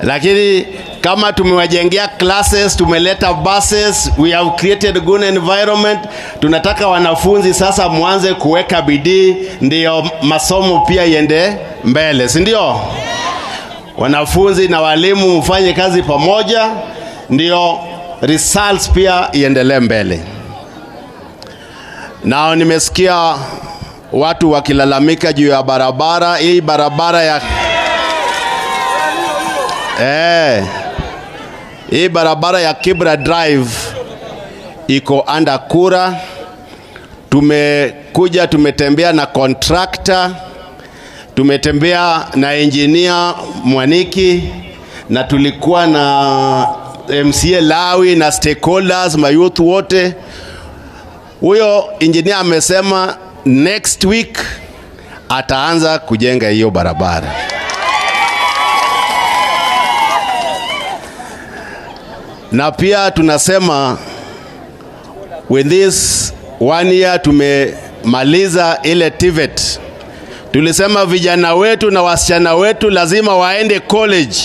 Lakini kama tumewajengea classes, tumeleta buses, we have created good environment, tunataka wanafunzi sasa muanze kuweka bidii ndio masomo pia iende mbele, si ndio? Wanafunzi na walimu mfanye kazi pamoja ndio results pia iendelee mbele. Nao nimesikia watu wakilalamika juu ya barabara, hii barabara ya hii barabara ya Kibra Drive iko under kura. Tumekuja tumetembea na contractor, tumetembea na engineer Mwaniki, na tulikuwa na MCA Lawi na stakeholders, mayouth wote. Huyo engineer amesema next week ataanza kujenga hiyo barabara. Na pia tunasema with this 1 year tumemaliza ile TVET. Tulisema vijana wetu na wasichana wetu lazima waende college.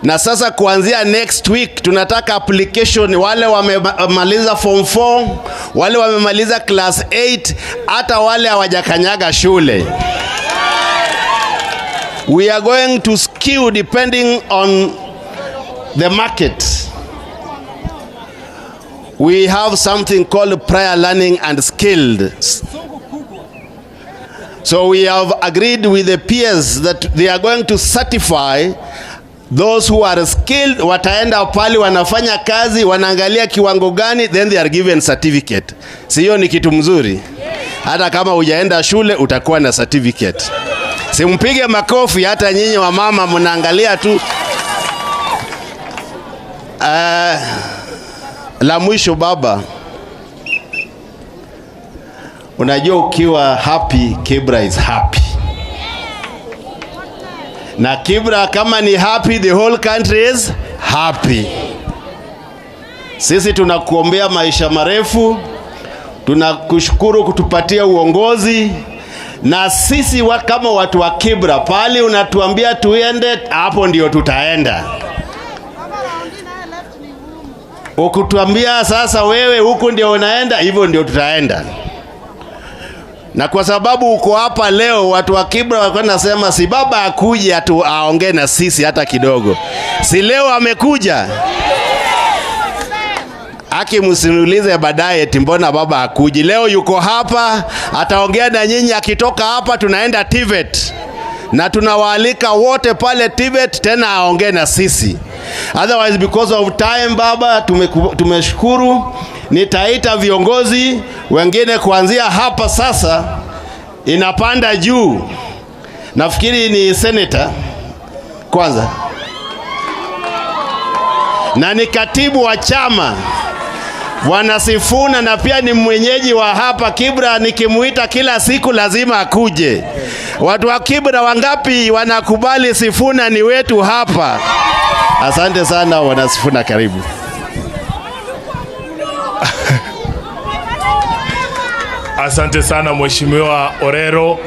Na sasa kuanzia next week tunataka application wale wamemaliza form 4, wale wamemaliza class 8, hata wale hawajakanyaga shule. We are going to skew depending on the market. We have something called prior learning and skilled. So we have agreed with the peers that they are going to certify those who are skilled. Wataenda pale wanafanya kazi, wanaangalia kiwango gani, then they are given certificate. Sio ni kitu mzuri? Hata kama hujaenda shule utakuwa na certificate. Simpige makofi hata nyinyi wa mama mnaangalia tu. La mwisho baba, unajua ukiwa happy, Kibra is happy. Na Kibra kama ni happy, the whole country is happy. Sisi tunakuombea maisha marefu, tunakushukuru kutupatia uongozi, na sisi kama watu wa Kibra, pale unatuambia tuende, hapo ndio tutaenda. Ukutuambia sasa wewe huku ndio unaenda, hivyo ndio tutaenda. Na kwa sababu uko hapa leo, watu wa Kibra wanasema si baba akuje atu aongee na sisi hata kidogo. Si leo amekuja? Aki msinulize baadaye timbona baba hakuji. Leo yuko hapa, ataongea na nyinyi. Akitoka hapa tunaenda TVET. Na tunawaalika wote pale TVET tena aongee na sisi. Otherwise because of time baba tumeshukuru. Nitaita viongozi wengine kuanzia hapa sasa inapanda juu. Nafikiri ni senator kwanza. Na ni katibu wa chama Bwana Sifuna, na pia ni mwenyeji wa hapa Kibra. Nikimuita kila siku lazima akuje. Watu wa Kibra wangapi wanakubali Sifuna ni wetu hapa? Asante sana Bwana Sifuna, karibu. Asante sana Mheshimiwa Orero.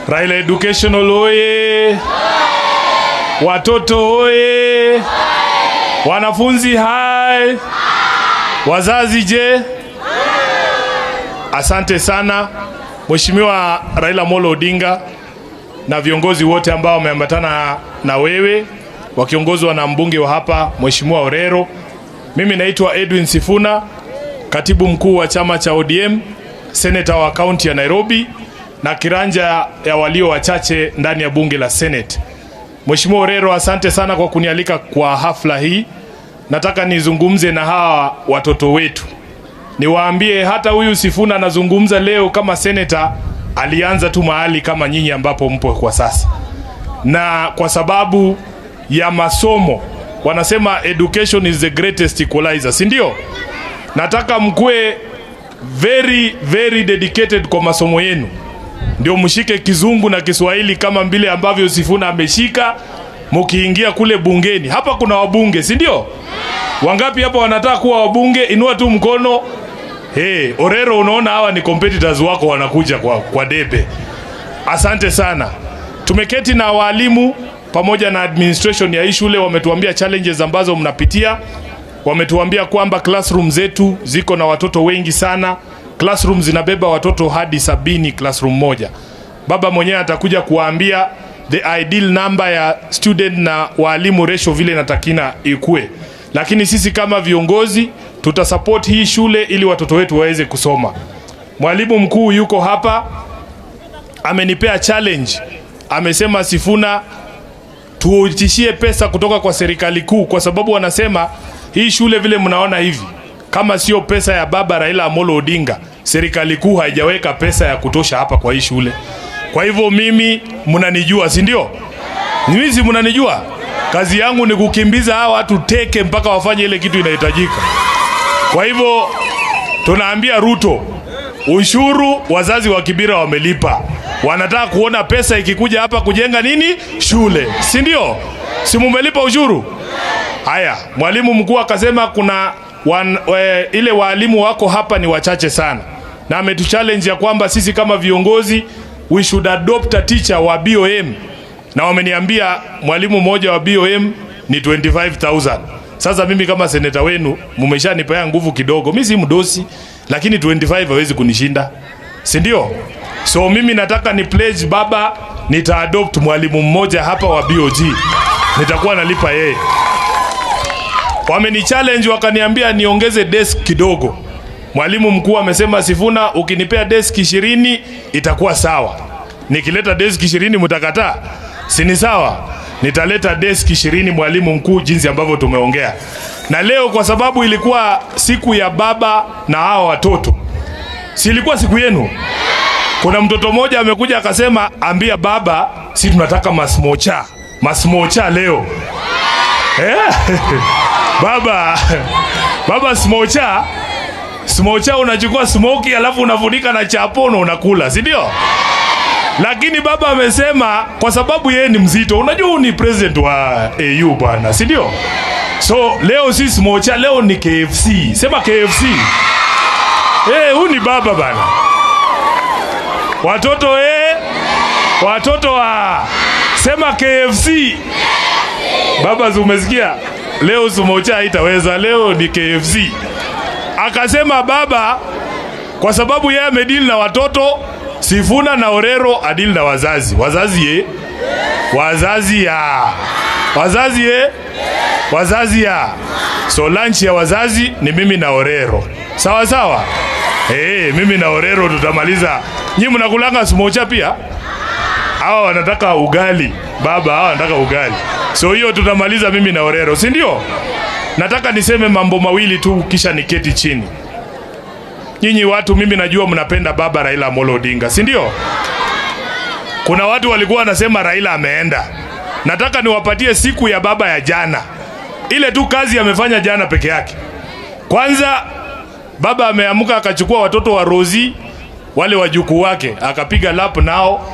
Raila Educational oye! Watoto oye! Wanafunzi hai! Wazazi je? Asante sana Mheshimiwa Raila Amolo Odinga na viongozi wote ambao wameambatana na wewe wakiongozwa na mbunge wa hapa Mheshimiwa Orero. Mimi naitwa Edwin Sifuna, katibu mkuu wa chama cha ODM, senator wa kaunti ya Nairobi na kiranja ya walio wachache ndani ya bunge la Senate. Mheshimiwa Orero, asante sana kwa kunialika kwa hafla hii. Nataka nizungumze na hawa watoto wetu. Niwaambie hata huyu Sifuna anazungumza leo kama senator, alianza tu mahali kama nyinyi ambapo mpo kwa sasa. Na kwa sababu ya masomo, wanasema education is the greatest equalizer, si ndio? Nataka mkue very dedicated kwa masomo yenu. Ndio mshike Kizungu na Kiswahili kama vile ambavyo Sifuna ameshika mkiingia kule bungeni. Hapa kuna wabunge, si ndio? Wangapi hapa wanataka kuwa wabunge? Inua tu mkono. Orero, unaona hawa ni competitors wako wanakuja kwa debe. Asante sana. Tumeketi na walimu pamoja na administration ya hii shule, wametuambia challenges ambazo mnapitia. Wametuambia kwamba classroom zetu ziko na watoto wengi sana. Classroom zinabeba watoto hadi 70 classroom moja. Baba mwenyewe atakuja kuambia the ideal number ya student na walimu ratio vile natakina ikue. Lakini sisi kama viongozi tutasupport hii shule ili watoto wetu waweze kusoma. Mwalimu mkuu yuko hapa, amenipea challenge. Amesema Sifuna tuitishie pesa kutoka kwa serikali kuu, kwa sababu wanasema hii shule vile mnaona hivi, kama sio pesa ya baba Raila Amolo Odinga, serikali kuu haijaweka pesa ya kutosha hapa kwa hii shule. Kwa hivyo mimi mnanijua, si ndio? Mimi si mnanijua? Kazi yangu ni kukimbiza hawa watu teke mpaka wafanye ile kitu inahitajika. Kwa hivyo tunaambia Ruto, ushuru wazazi wa Kibra wamelipa. Wanataka kuona pesa ikikuja hapa kujenga nini? Shule. Si ndio? Si mumelipa ushuru? Haya, mwalimu mkuu akasema kuna ile walimu wako hapa ni wachache sana. Na ametuchallenge ya kwamba sisi kama viongozi we should adopt a teacher wa BOM. Na wameniambia mwalimu mmoja wa BOM ni 25,000. Sasa mimi kama seneta wenu mmeshanipea nguvu kidogo. Mimi si mdosi, lakini 25 hawezi kunishinda. Si ndio? So mimi nataka ni pledge baba, nita-adopt mwalimu mmoja hapa wa BOG. Nitakuwa nalipa yeye. Wameni challenge wakaniambia niongeze desk kidogo. Mwalimu mkuu amesema Sifuna, ukinipea desk 20 itakuwa sawa. Nikileta desk 20 mtakataa? Si ni sawa? Nitaleta desk 20 mwalimu mkuu, jinsi ambavyo tumeongea. Na leo kwa sababu ilikuwa siku ya baba na hao watoto, si ilikuwa siku yenu? Kuna mtoto mmoja amekuja akasema ambia baba si tunataka masmocha leo. Baba smocha unachukua smoky alafu unafunika na chapono unakula, si ndio? Lakini baba amesema kwa sababu yeye ni mzito, unajua ni president wa AU bwana, si ndio? So leo si smocha, leo ni KFC. Sema KFC. Huyu ni baba bana. Watoto sema KFC. Baba umesikia? Leo smocha haitaweza, leo ni KFC. Akasema baba kwa sababu yeye amedili na watoto, Sifuna na Orero adili na wazazi. Wazazi ya Wazazi wazazi ya. So lunch ya wazazi ni mimi na Orero. Sawa sawa? Mimi na Orero tutamaliza. Nyinyi mnakulanga smocha pia? Hawa wanataka ugali. Baba hawa wanataka ugali. So hiyo tutamaliza mimi na Orero, si ndio? Nataka niseme mambo mawili tu kisha niketi chini. Nyinyi watu, mimi najua mnapenda baba Raila Amolo Odinga, si ndio? Kuna watu walikuwa wanasema Raila ameenda. Nataka niwapatie siku ya baba ya jana. Ile tu kazi amefanya jana peke yake. Kwanza baba ameamka akachukua watoto wa Rozi, wale wajukuu wake, akapiga lap nao.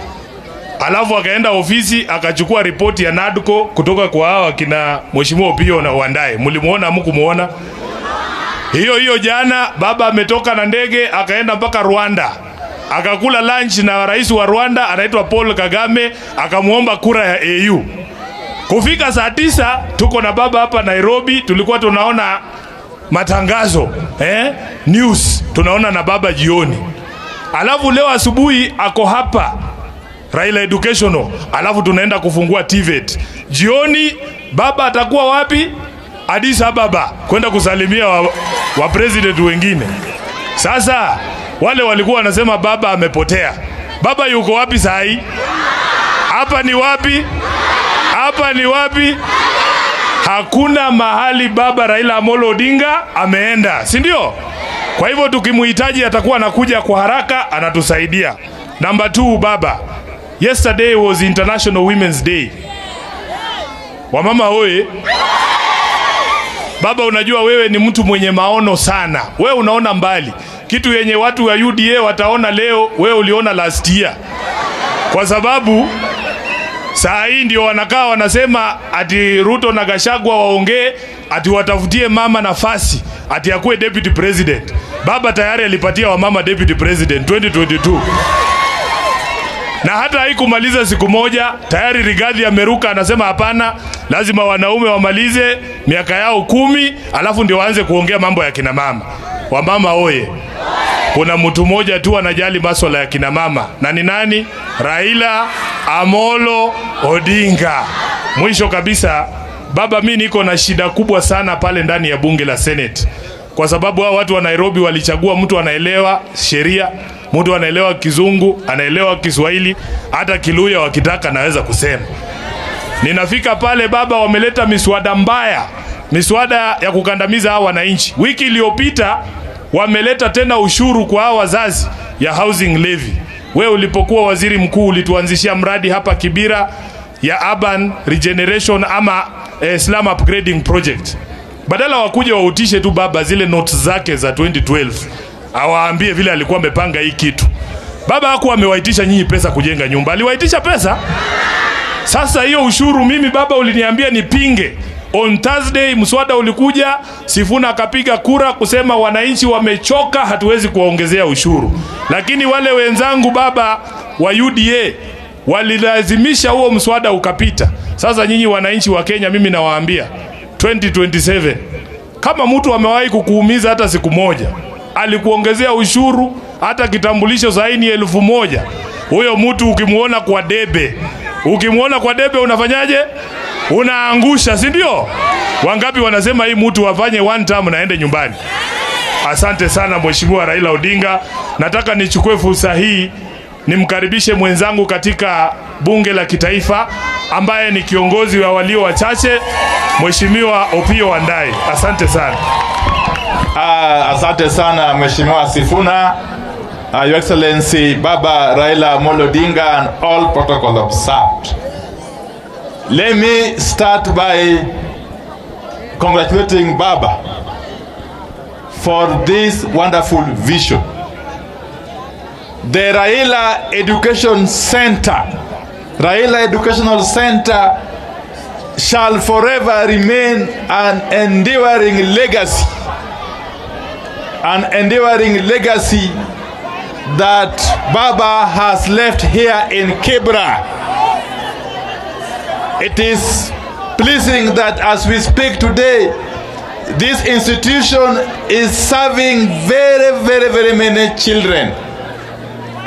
Alafu akaenda ofisi akachukua ripoti ya NADCO kutoka kwa hawa kina Mheshimiwa Opio na Wandae. Mlimuona hamkumuona? Hiyo jana baba ametoka na ndege akaenda mpaka Rwanda. Akakula lunch na rais wa Rwanda anaitwa Paul Kagame, akamuomba kura ya AU. Kufika saa 9 tuko na baba hapa Nairobi, tulikuwa tunaona matangazo, news, tunaona na baba jioni. Alafu leo asubuhi ako hapa Raila Educational, alafu tunaenda kufungua TVET. Jioni baba atakuwa wapi? Addis Ababa kwenda kusalimia wa president wengine. Sasa wale walikuwa wanasema baba amepotea. Baba yuko wapi saa hii? Hapa ni wapi? Hapa ni wapi? Hakuna mahali baba Raila Amolo Odinga ameenda, si ndio? Kwa hivyo tukimhitaji atakuwa anakuja kwa haraka, anatusaidia. Number 2, baba, yesterday was International Women's Day. Wamama hoye. Baba, unajua wewe ni mtu mwenye maono sana. Wewe unaona mbali. Kitu yenye watu wa UDA wataona leo, wewe uliona last year. Kwa sababu saa hii ndio wanakaa wanasema ati Ruto na Gachagua waongee ati watafutie mama nafasi ati akuwe deputy president. Baba tayari alipatia wamama deputy president 2022. Na hata haikumaliza siku moja, tayari Rigathi ameruka anasema hapana, lazima wanaume wamalize miaka yao 10 alafu ndio waanze kuongea mambo ya kina mama. Wamama oye. Kuna mtu mmoja tu anajali masuala ya kina mama. Na ni nani? Raila Amolo Odinga. Mwisho kabisa, baba, mimi niko na shida kubwa sana pale ndani ya bunge la Senate. Kwa sababu hao watu wa Nairobi walichagua mtu anaelewa sheria, mtu anaelewa Kizungu, anaelewa Kiswahili, hata Kiluya wakitaka naweza kusema. Ninafika pale baba, wameleta miswada mbaya, miswada ya kukandamiza hawa wananchi. Wiki iliyopita wameleta tena ushuru kwa hawa wazazi ya housing levy. Wewe ulipokuwa waziri mkuu ulituanzishia mradi hapa Kibra ya urban regeneration ama slum upgrading project. Badala wakuje wautishe tu baba zile notes zake za 2012, awaambie vile alikuwa amepanga hii kitu. Baba hakuwa amewaitisha nyinyi pesa kujenga nyumba, aliwaitisha pesa. Sasa hiyo ushuru mimi baba uliniambia nipinge. On Thursday mswada ulikuja, Sifuna akapiga kura kusema wananchi wamechoka, hatuwezi kuwaongezea ushuru. Lakini wale wenzangu baba wa UDA walilazimisha huo mswada ukapita. Sasa nyinyi wananchi wa Kenya, mimi nawaambia 2027, kama mtu amewahi kukuumiza hata siku moja, alikuongezea ushuru hata kitambulisho saini 1000, huyo mtu ukimuona kwa debe unafanyaje? Unaangusha, si ndio? Wangapi wanasema hii mtu afanye one term na aende nyumbani? Asante sana Mheshimiwa Raila Odinga. Nataka nichukue fursa hii nimkaribishe mwenzangu katika bunge la kitaifa ambaye ni kiongozi wa walio wachache, Mheshimiwa Opio Wandae. Asante sana. Asante sana Mheshimiwa Sifuna, Your Excellency Baba Raila Amolo Odinga, and all protocol observed. Let me start by congratulating Baba for this wonderful vision. The Raila Education Center, Raila Educational Center shall forever remain an enduring legacy. An enduring legacy that Baba has left here in Kibra. It is pleasing that as we speak today, this institution is serving very many children.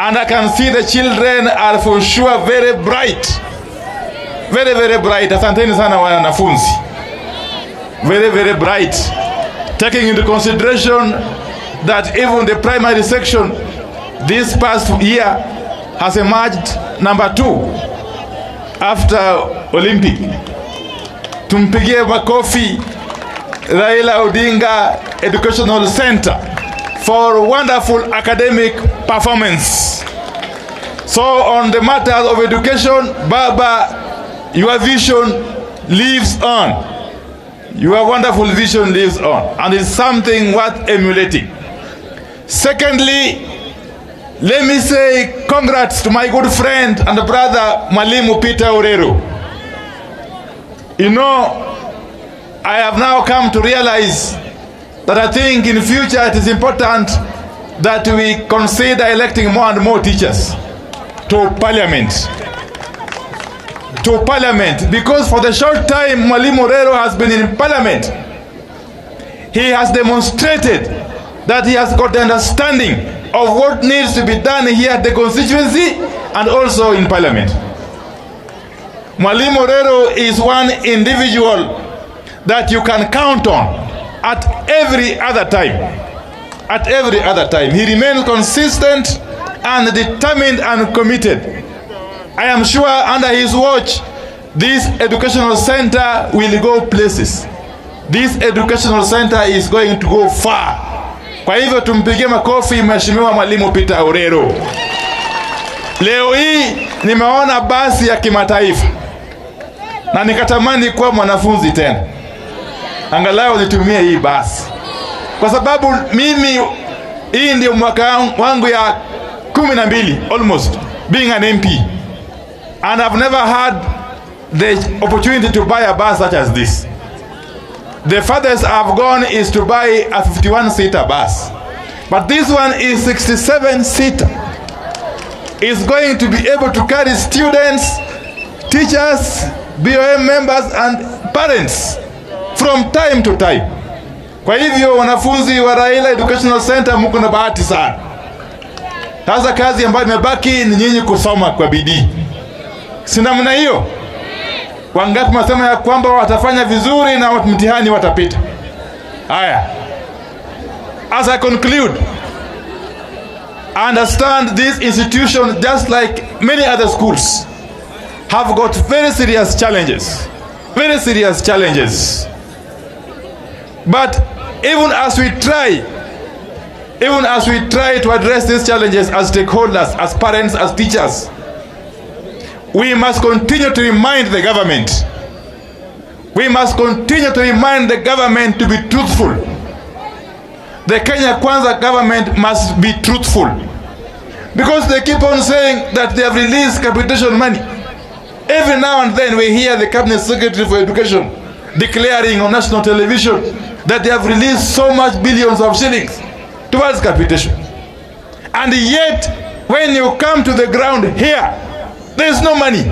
And I can see the children are for sure very bright. very, very bright. Asanteni sana wanafunzi. Very, very bright. Taking into consideration that even the primary section this past year has emerged number 2 after Olympic. Tumpigie makofi Raila Odinga Educational Center for wonderful academic performance. So on the matters of education, Baba, your vision lives on. Your wonderful vision lives on, and it's something worth emulating. Secondly, let me say congrats to my good friend and brother Mwalimu Peter Orero. You know, I have now come to realize that I think in future it is important that we consider electing more and more teachers to parliament. To parliament, because for the short time Mwalimu Orero has been in parliament, he has demonstrated that he has got the understanding of what needs to be done here at the constituency and also in parliament. Mwalimu Orero is one individual that you can count on at every other time. At every other time. He remains consistent and determined and committed. I am sure under his watch, this educational center will go places. This educational center is going to go far. Kwa hivyo tumpigie makofi Mheshimiwa Mwalimu Peter Orero. Leo hii nimeona basi ya kimataifa na nikatamani kuwa mwanafunzi tena. Angalau nitumie hii basi. Kwa sababu mimi hii ndio mwaka wangu ya 12 almost being an MP. And I've never had the opportunity to buy a bus such as this. The farthest I've gone is to buy a 51-seater bus. But this one is 67-seater. It's going to be able to carry students, teachers, BOM members and parents from time to time. Kwa hivyo wanafunzi wa Raila Educational Center mko na bahati sana. Sasa kazi ambayo imebaki ni nyinyi kusoma kwa bidii. Si namna hiyo? Wangapi masema ya kwamba watafanya vizuri na mtihani watapita? Haya. As I conclude, I understand this institution, just like many other schools, have got very serious challenges. Very serious challenges. But even as we try to address these challenges as stakeholders, as parents, as teachers, we must continue to remind the government. We must continue to remind the government to be truthful. The Kenya Kwanza government must be truthful. Because they keep on saying that they have released capitation money. Every now and then we hear the Cabinet Secretary for Education declaring on national television that they have released so much billions of shillings towards capitation. And yet, when you come to the ground here, there's no money.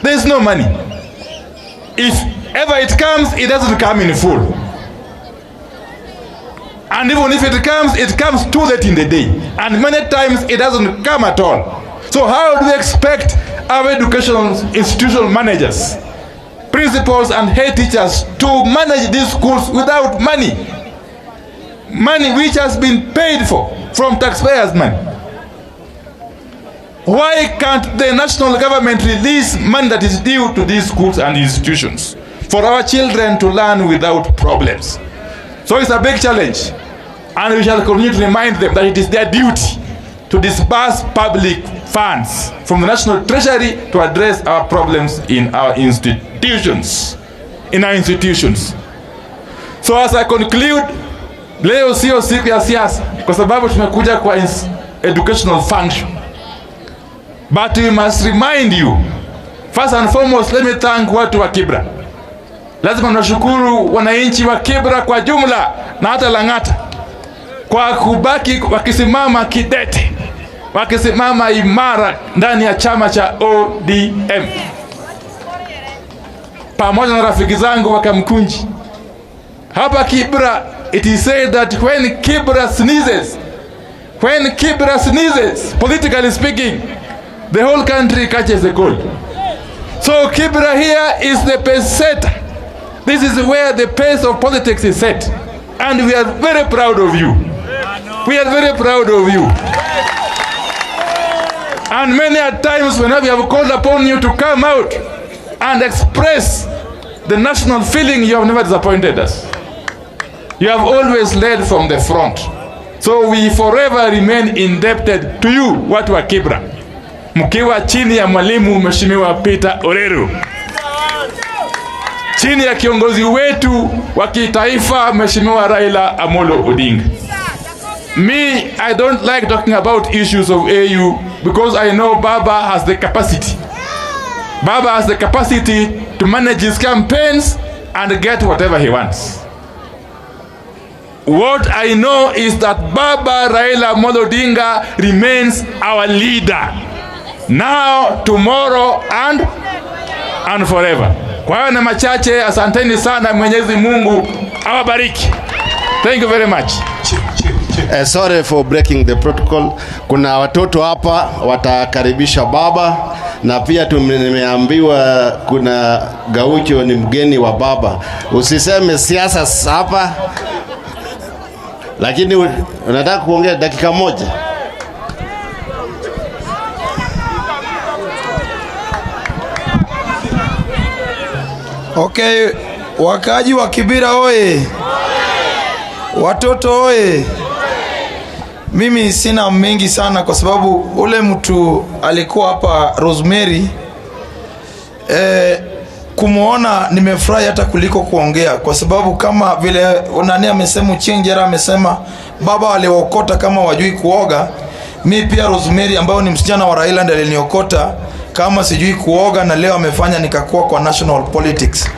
There's no money. If ever it comes, it doesn't come in full. And even if it comes too late in the day. And many times it doesn't come at all. So how do we expect our educational institutional managers, principals and head teachers to manage these schools without money? Money which has been paid for from taxpayers' money. Why can't the national government release money that is due to these schools and institutions for our children to learn without problems? So it's a big challenge, and we shall continue to remind them that it is their duty to disburse public funds from the national treasury to address our problems in our institutions. So as I conclude, leo sio siku ya siasa kwa sababu tumekuja kwa educational function. But we must remind you, first and foremost, let me thank watu wa Kibra. Lazima nashukuru wananchi wa Kibra kwa jumla na hata Lang'ata kwa kubaki wakisimama kidete, wakisimama imara ndani ya chama cha ODM. Pamoja na rafiki zangu wa Kamkunji. Hapa Kibra, it is said that when Kibra sneezes, politically speaking, the whole country catches a cold. So Kibra here is the pace setter. This is where the pace of politics is set. And we are very proud of you. We are very proud of you. And many a times when we have called upon you to come out and express the national feeling, you have never disappointed us. You have always led from the front. So we forever remain indebted to you, watu wa Kibra. Mkiwa chini ya mwalimu Mheshimiwa Peter Orero. Chini ya kiongozi wetu wa kitaifa Mheshimiwa Raila Amolo Odinga. Me, I don't like talking about issues of AU because I know Baba has the capacity. Baba has the capacity to manage his campaigns and get whatever he wants. What I know is that Baba Raila Amolo Odinga remains our leader. Now, tomorrow and forever. Kwa hayo na machache, asanteni sana, Mwenyezi Mungu awabariki. Thank you very much. Sorry for breaking the protocol. Kuna watoto hapa watakaribisha baba, na pia nimeambiwa kuna Gaucho ni mgeni wa baba. Usiseme siasa hapa, lakini unataka kuongea dakika moja. Okay, wakaji wa Kibira oye. Watoto oye. Mimi sina mengi sana kwa sababu ule mtu alikuwa hapa Rosemary. Kumuona nimefurahi hata kuliko kuongea, kwa sababu kama vile nani amesema, Chenjera amesema baba aliokota kama wajui kuoga. Mi pia Rosemary ambao ni msichana wa Raila ndiye aliniokota kama sijui kuoga, na leo amefanya nikakuwa kwa national politics.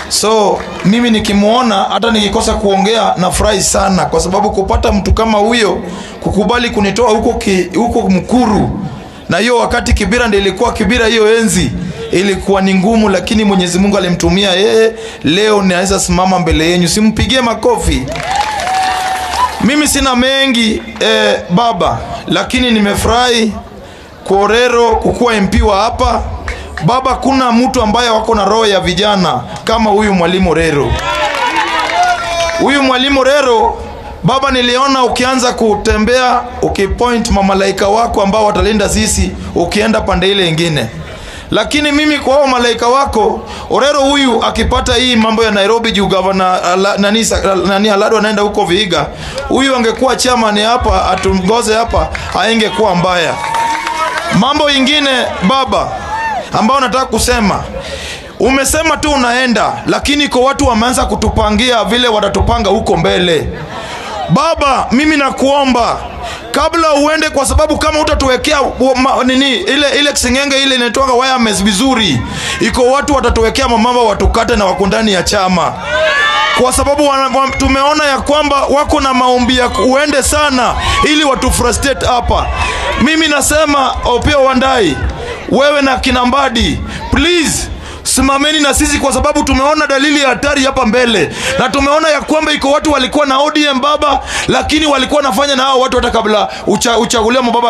So mimi nikimuona hata nikikosa kuongea nafurahi sana, kwa sababu kupata mtu kama huyo kukubali kunitoa huko Mkuru, na hiyo wakati Kibira ndiyo ilikuwa Kibira, hiyo enzi ilikuwa ni ngumu, lakini Mwenyezi Mungu alimtumia yeye. Leo naweza simama mbele yenu, simpigie makofi. Mimi sina mengi baba, lakini nimefurahi Orero kukuwa MP wa hapa. Baba, kuna mtu ambaye wako na roho ya vijana kama huyu mwalimu Orero. Huyu mwalimu Orero, baba, niliona ukianza kutembea ukipoint mamalaika wako ambao watalinda sisi ukienda pande ile nyingine. Lakini mimi kwa hao malaika wako, Orero huyu akipata hii mambo ya Nairobi juu governor nani Alado anaenda huko Vihiga, huyu angekuwa chairman hapa atungoze hapa, haingekuwa mbaya. Mambo ingine baba ambao nataka kusema, umesema tu unaenda, lakini kwa watu wameanza kutupangia vile watatupanga huko mbele. Baba, mimi nakuomba kabla uende, kwa sababu kama utatuwekea ile kisingenge ile inatoka wireless vizuri, iko watu watatuwekea mamamba watukate na wako ndani ya chama, kwa sababu tumeona ya kwamba wako na maombi ya uende sana ili watu frustrate hapa. Mimi nasema Opio Wandai, wewe na Kinambadi, please simameni na sisi, kwa sababu tumeona dalili ya hatari hapa mbele, na tumeona ya kwamba iko watu walikuwa na ODM baba, lakini walikuwa nafanya na hao watu hata kabla uchagulia mbaba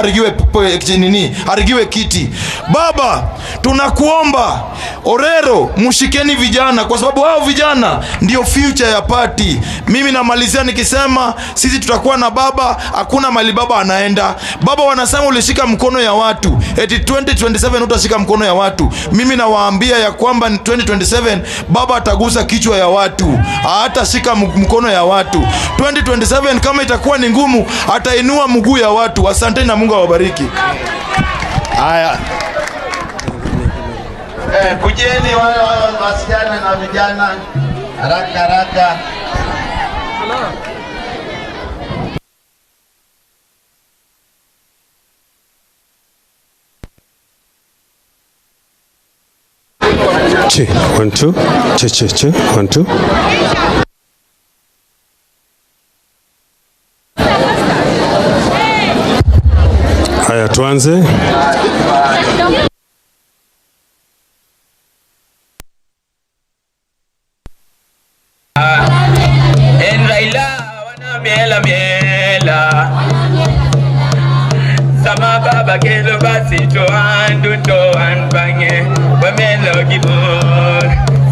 arigiwe kiti. Baba, tunakuomba Orero, mshikeni vijana, kwa sababu hao vijana ndio future ya party. Mimi namalizia nikisema sisi tutakuwa na baba, hakuna mali baba anaenda. Baba, wanasema ulishika mkono ya watu, eti 2027 utashika mkono ya watu. Mimi nawaambia ya kwamba 2027 baba atagusa kichwa ya watu, hatashika mkono ya watu. 2027 kama itakuwa ni ngumu, atainua mguu ya watu. Asante na Mungu awabariki. Haya. Kujeni wale wasichana na vijana haraka. Che, 1 2. Che 1 2. Haya, tuanze. En Raila wana miela Sama baba kelo basi toan du toan bange Wamelo gibor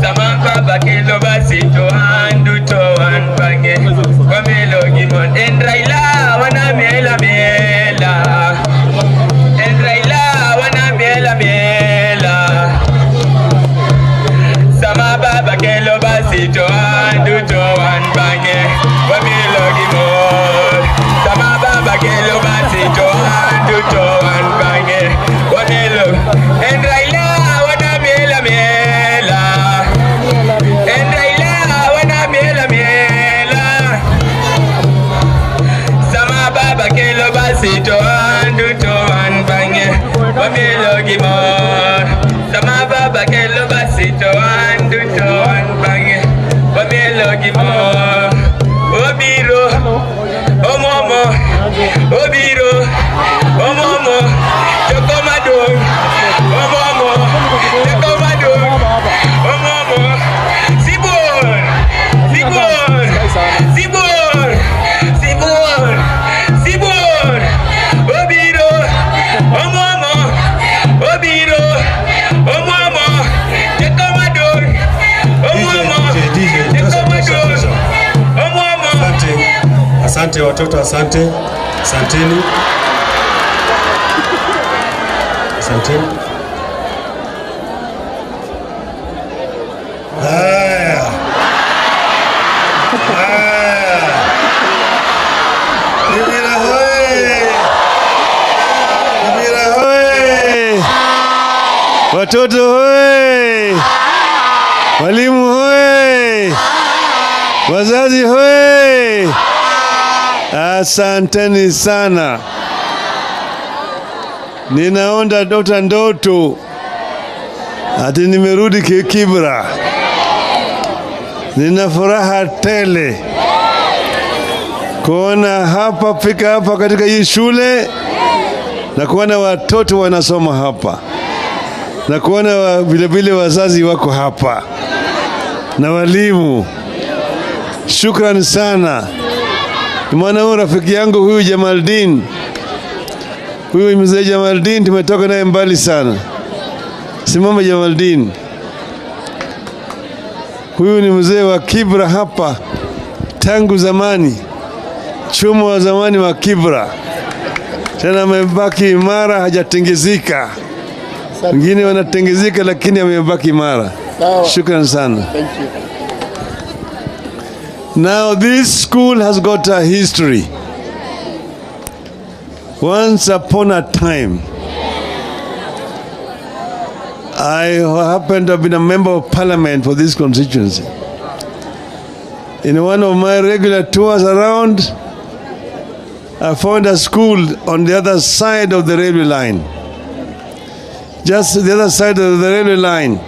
Sama baba kelo basi toan du toan bange Wamelo gibor En Raila wana miela miela En Raila wana miela miela Sama baba kelo basi toan du toan bange Wamelo gibor Sama baba kelo basi toan du toan bange Wamelo En Raila wana miela miela En Raila wana miela miela Sama baba kelo basi toan du toan bange Wamelo gibor Sama baba kelo basi toan du toan bange Wamelo gibor Obiro Omomo Obiro Omomo Chokomadong Omomo Chokomadong Omomo Sibor Sibor Sibor Sibor Sibor Obiro Omomo Obiro Omomo Chokomadong Omomo Chokomadong Omomo. Asante watoto, asante. Asanteni. Asanteni. Haya. Haya. Kibra hoye. Kibra hoye. Watoto hoye. Walimu hoye. Wazazi hoye. Asanteni sana. Ninaonda ndoto ati nimerudi Kibra. Nina furaha tele kuona hapa, fika hapa katika hii shule na kuona watoto wanasoma hapa na kuona vile vile wazazi wako hapa na walimu. Shukrani sana. Mwana huyu rafiki yangu huyu Jamaldin, huyu mzee Jamaldin, tumetoka naye mbali sana. Simama Jamaldin. Huyu ni mzee wa Kibra hapa tangu zamani, chuma wa zamani wa Kibra. Tena amebaki imara, hajatingizika. Wengine wanatingizika lakini amebaki imara. Shukrani sana. Thank you. Now this school has got a history. Once upon a time, I happened to have been a member of parliament for this constituency. In one of my regular tours around, I found a school on the other side of the railway line. Just the other side of the railway line,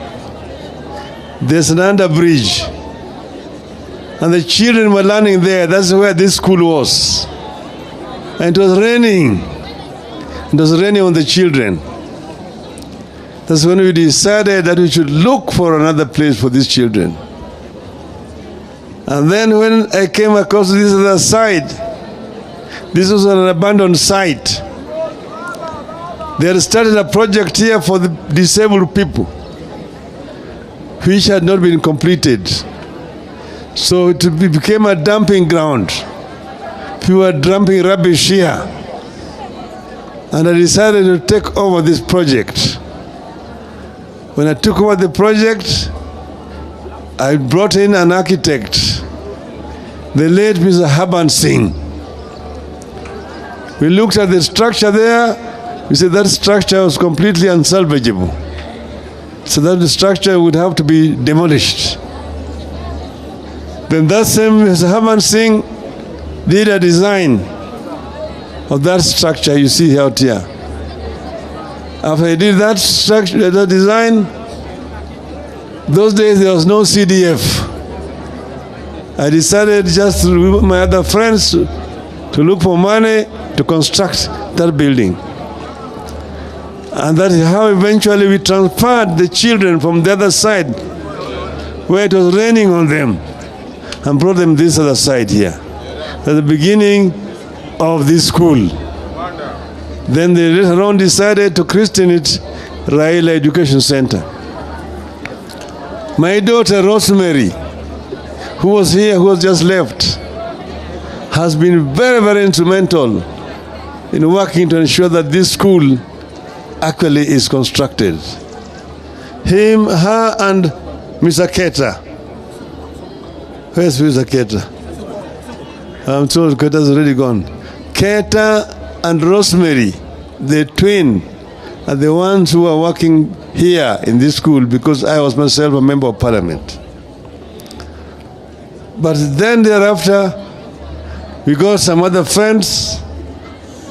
there's an under bridge. And the children were learning there. That's where this school was. And it was raining. It was raining on the children. That's when we decided that we should look for another place for these children. And then when I came across this other side, this was an abandoned site. They had started a project here for the disabled people, which had not been completed. So it became a dumping ground. People were dumping rubbish here. And I decided to take over this project. When I took over the project, I brought in an architect, the late Mr. Haban Singh. We looked at the structure there. We said that structure was completely unsalvageable. So that the structure would have to be demolished. Then that same Mr. Haban Singh did a design of that structure you see out here. After he did that structure, that design, those days there was no CDF. I decided just with my other friends to look for money to construct that building. And that is how eventually we transferred the children from the other side, where it was raining on them, and brought them this other side here. At the beginning of this school. Then they later on decided to christen it Raila Education Center. My daughter Rosemary, who was here, who has just left, has been very, very instrumental in working to ensure that this school actually is constructed. Her and Mr. Keta. Where's Mr. Keta? I'm told Keta's already gone. Keta and Rosemary, the twin, are the ones who are working here in this school because I was myself a member of parliament. But then thereafter, we got some other friends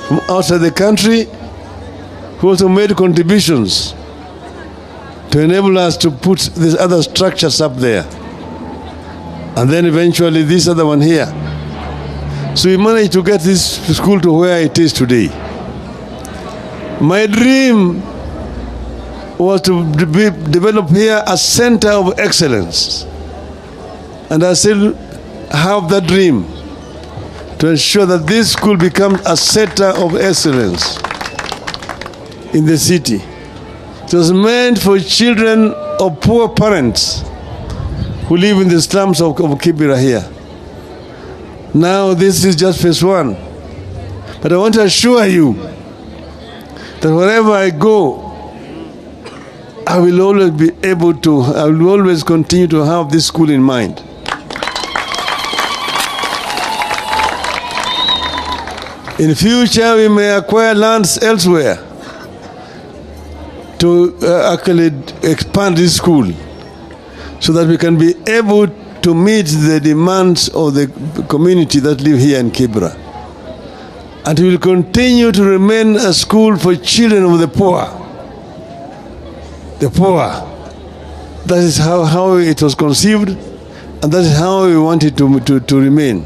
from outside the country who also made contributions to enable us to put these other structures up there. And then eventually this other one here. So we managed to get this school to where it is today. My dream was to develop here a center of excellence. And I still have that dream to ensure that this school becomes a center of excellence in the city. It was meant for children of poor parents who live in the slums of Kibra here. Now this is just phase one. But I want to assure you that wherever I go, I will always be able to, I will always continue to have this school in mind. In future, we may acquire lands elsewhere to actually expand this school so that we can be able to meet the demands of the community that live here in Kibra. And it will continue to remain a school for children of the poor. The poor. That is how it was conceived, and that is how we want it to remain.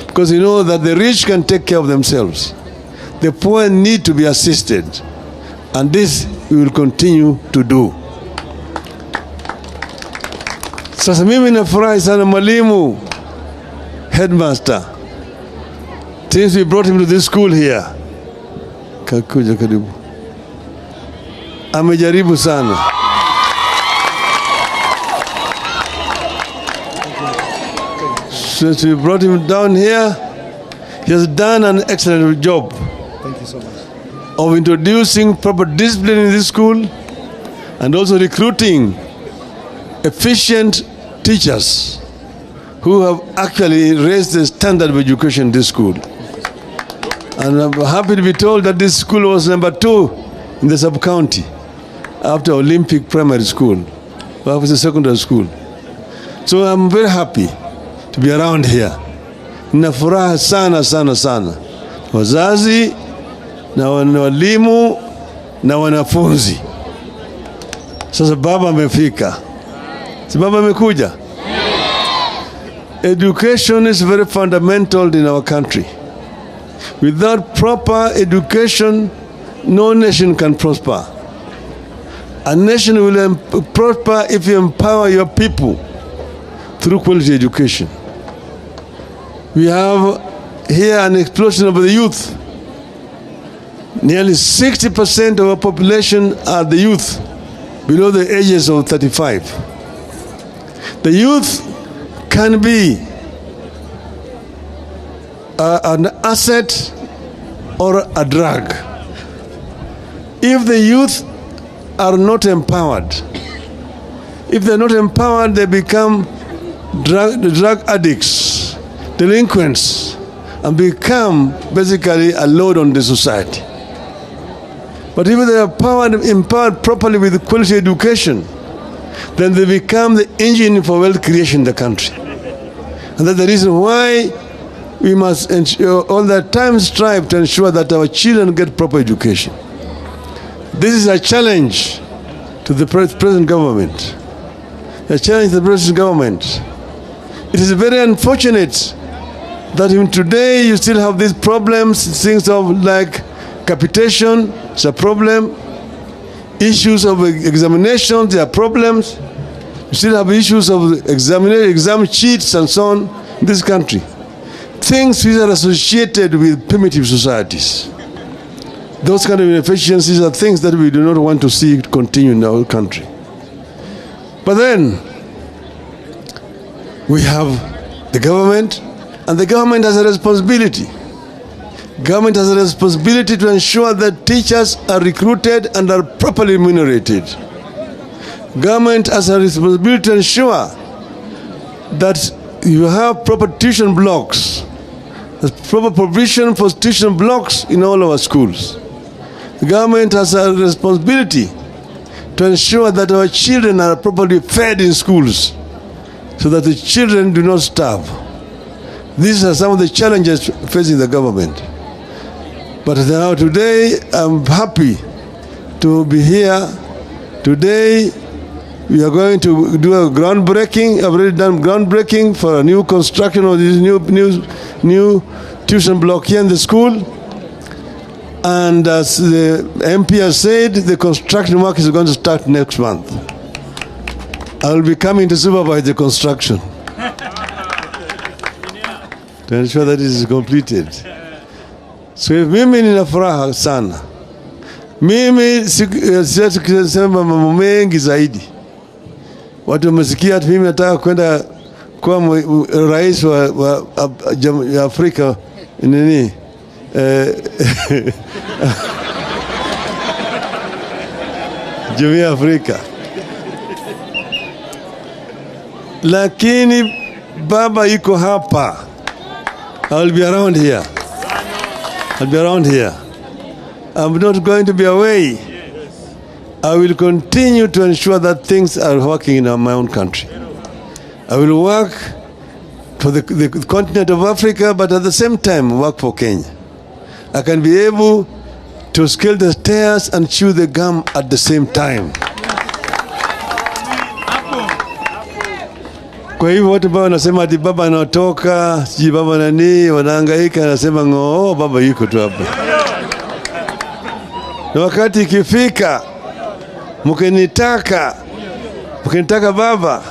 Because you know that the rich can take care of themselves. The poor need to be assisted. And this we will continue to do. Sasa mimi nafurahi sana mwalimu headmaster. Since we brought him to this school here. Kakuja karibu. Amejaribu sana. Since we brought him down here, he has done an excellent job. Thank you so much. Of introducing proper discipline in this school and also recruiting efficient teachers who have actually raised the standard of education in this school. And I'm happy to be told that this school was number 2 in the sub-county after Olympic Primary School, after the secondary school. So I'm very happy to be around here. Nina furaha sana sana sana. Wazazi na walimu na wanafunzi. Sasa baba amefika. Si baba amekuja? Education is very fundamental in our country. Without proper education, no nation can prosper. A nation will prosper if you empower your people through quality education. We have here an explosion of the youth. Nearly 60% of our population are the youth below the ages of 35. The youth can be an asset or a drag. If the youth are not empowered, if they're not empowered, they become drug addicts, delinquents, and become basically a load on the society. But if they are empowered properly with quality education, then they become the engine for wealth creation in the country. And that's the reason why we must ensure, all the time strive to ensure that our children get proper education. This is a challenge to the present government. A challenge to the present government. It is very unfortunate that even today you still have these problems, things of like capitation, it's a problem. Issues of examinations, there are problems. You still have issues of exam cheats and so on in this country. Things which are associated with primitive societies. Those kind of inefficiencies are things that we do not want to see continue in our country. But then, we have the government, and the government has a responsibility. Government has a responsibility to ensure that teachers are recruited and are properly remunerated. Government has a responsibility to ensure that you have proper tuition blocks, there's proper provision for tuition blocks in all our schools. The government has a responsibility to ensure that our children are properly fed in schools so that the children do not starve. These are some of the challenges facing the government. But now today, I'm happy to be here. Today, we are going to do a groundbreaking. I've already done groundbreaking for a new construction of this new tuition block here in the school. And as the MP has said, the construction work is going to start next month. I will be coming to supervise the construction to ensure that it is completed. So mimi nina furaha sana. Mimi siwezi kusema mambo mengi zaidi. Watu wamesikia mimi nataka kwenda kuwa rais wa Afrika nini? Jumuiya ya Afrika. Lakini baba yuko hapa. I'll be around here. I'll be around here. I'm not going to be away. I will continue to ensure that things are working in my own country. I will work for the continent of Africa, but at the same time work for Kenya. I can be able to scale the stairs and chew the gum at the same time. Kwa hivyo watu ambao wanasema ati baba anatoka, siji baba nani, wanahangaika, anasema ngoo, baba yuko tu hapa. Na wakati ikifika, mkinitaka baba,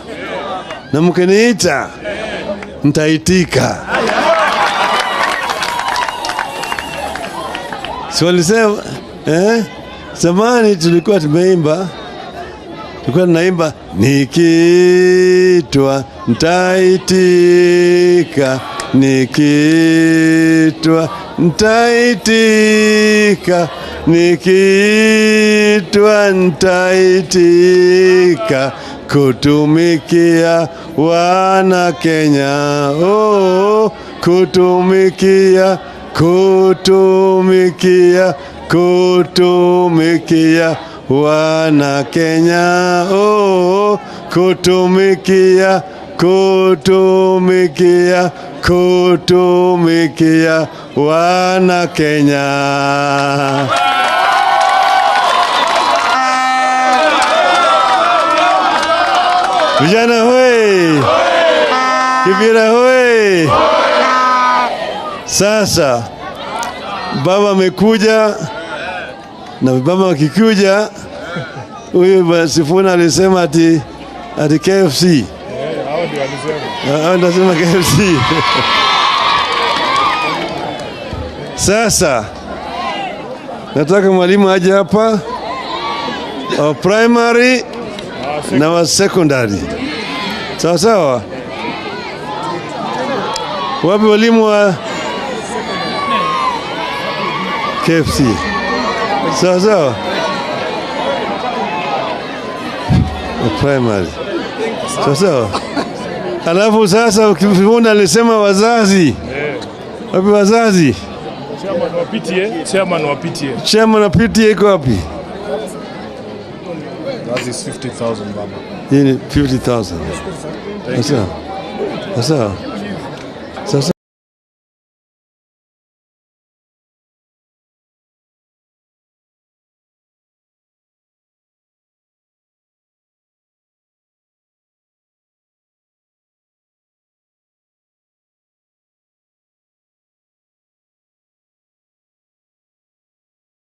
na mkiniita, nitaitika. Si walisema, zamani tulikuwa tunaimba nikitwa nitaitika, nikitwa nitaitika, nikitwa nitaitika, kutumikia wana Kenya, oh, kutumikia wana Kenya, oh, kutumikia wana Kenya. Vijana hoi, Kibra hoi. Sasa baba amekuja, na baba akikuja, huyu Sifuna alisema ati KFC. Hao ndio wanasema KFC. Sasa nataka mwalimu aje hapa wa primary na wa secondary. Sawa sawa. Wapi walimu wa KFC? Sawa sawa. Primary. Sawa sawa. Alafu sasa ukifunda alisema wazazi. Wapi wazazi? Chairman wa PTA iko wapi? That is 50,000 baba. Yini 50,000. Sawa. Sawa. Sawa.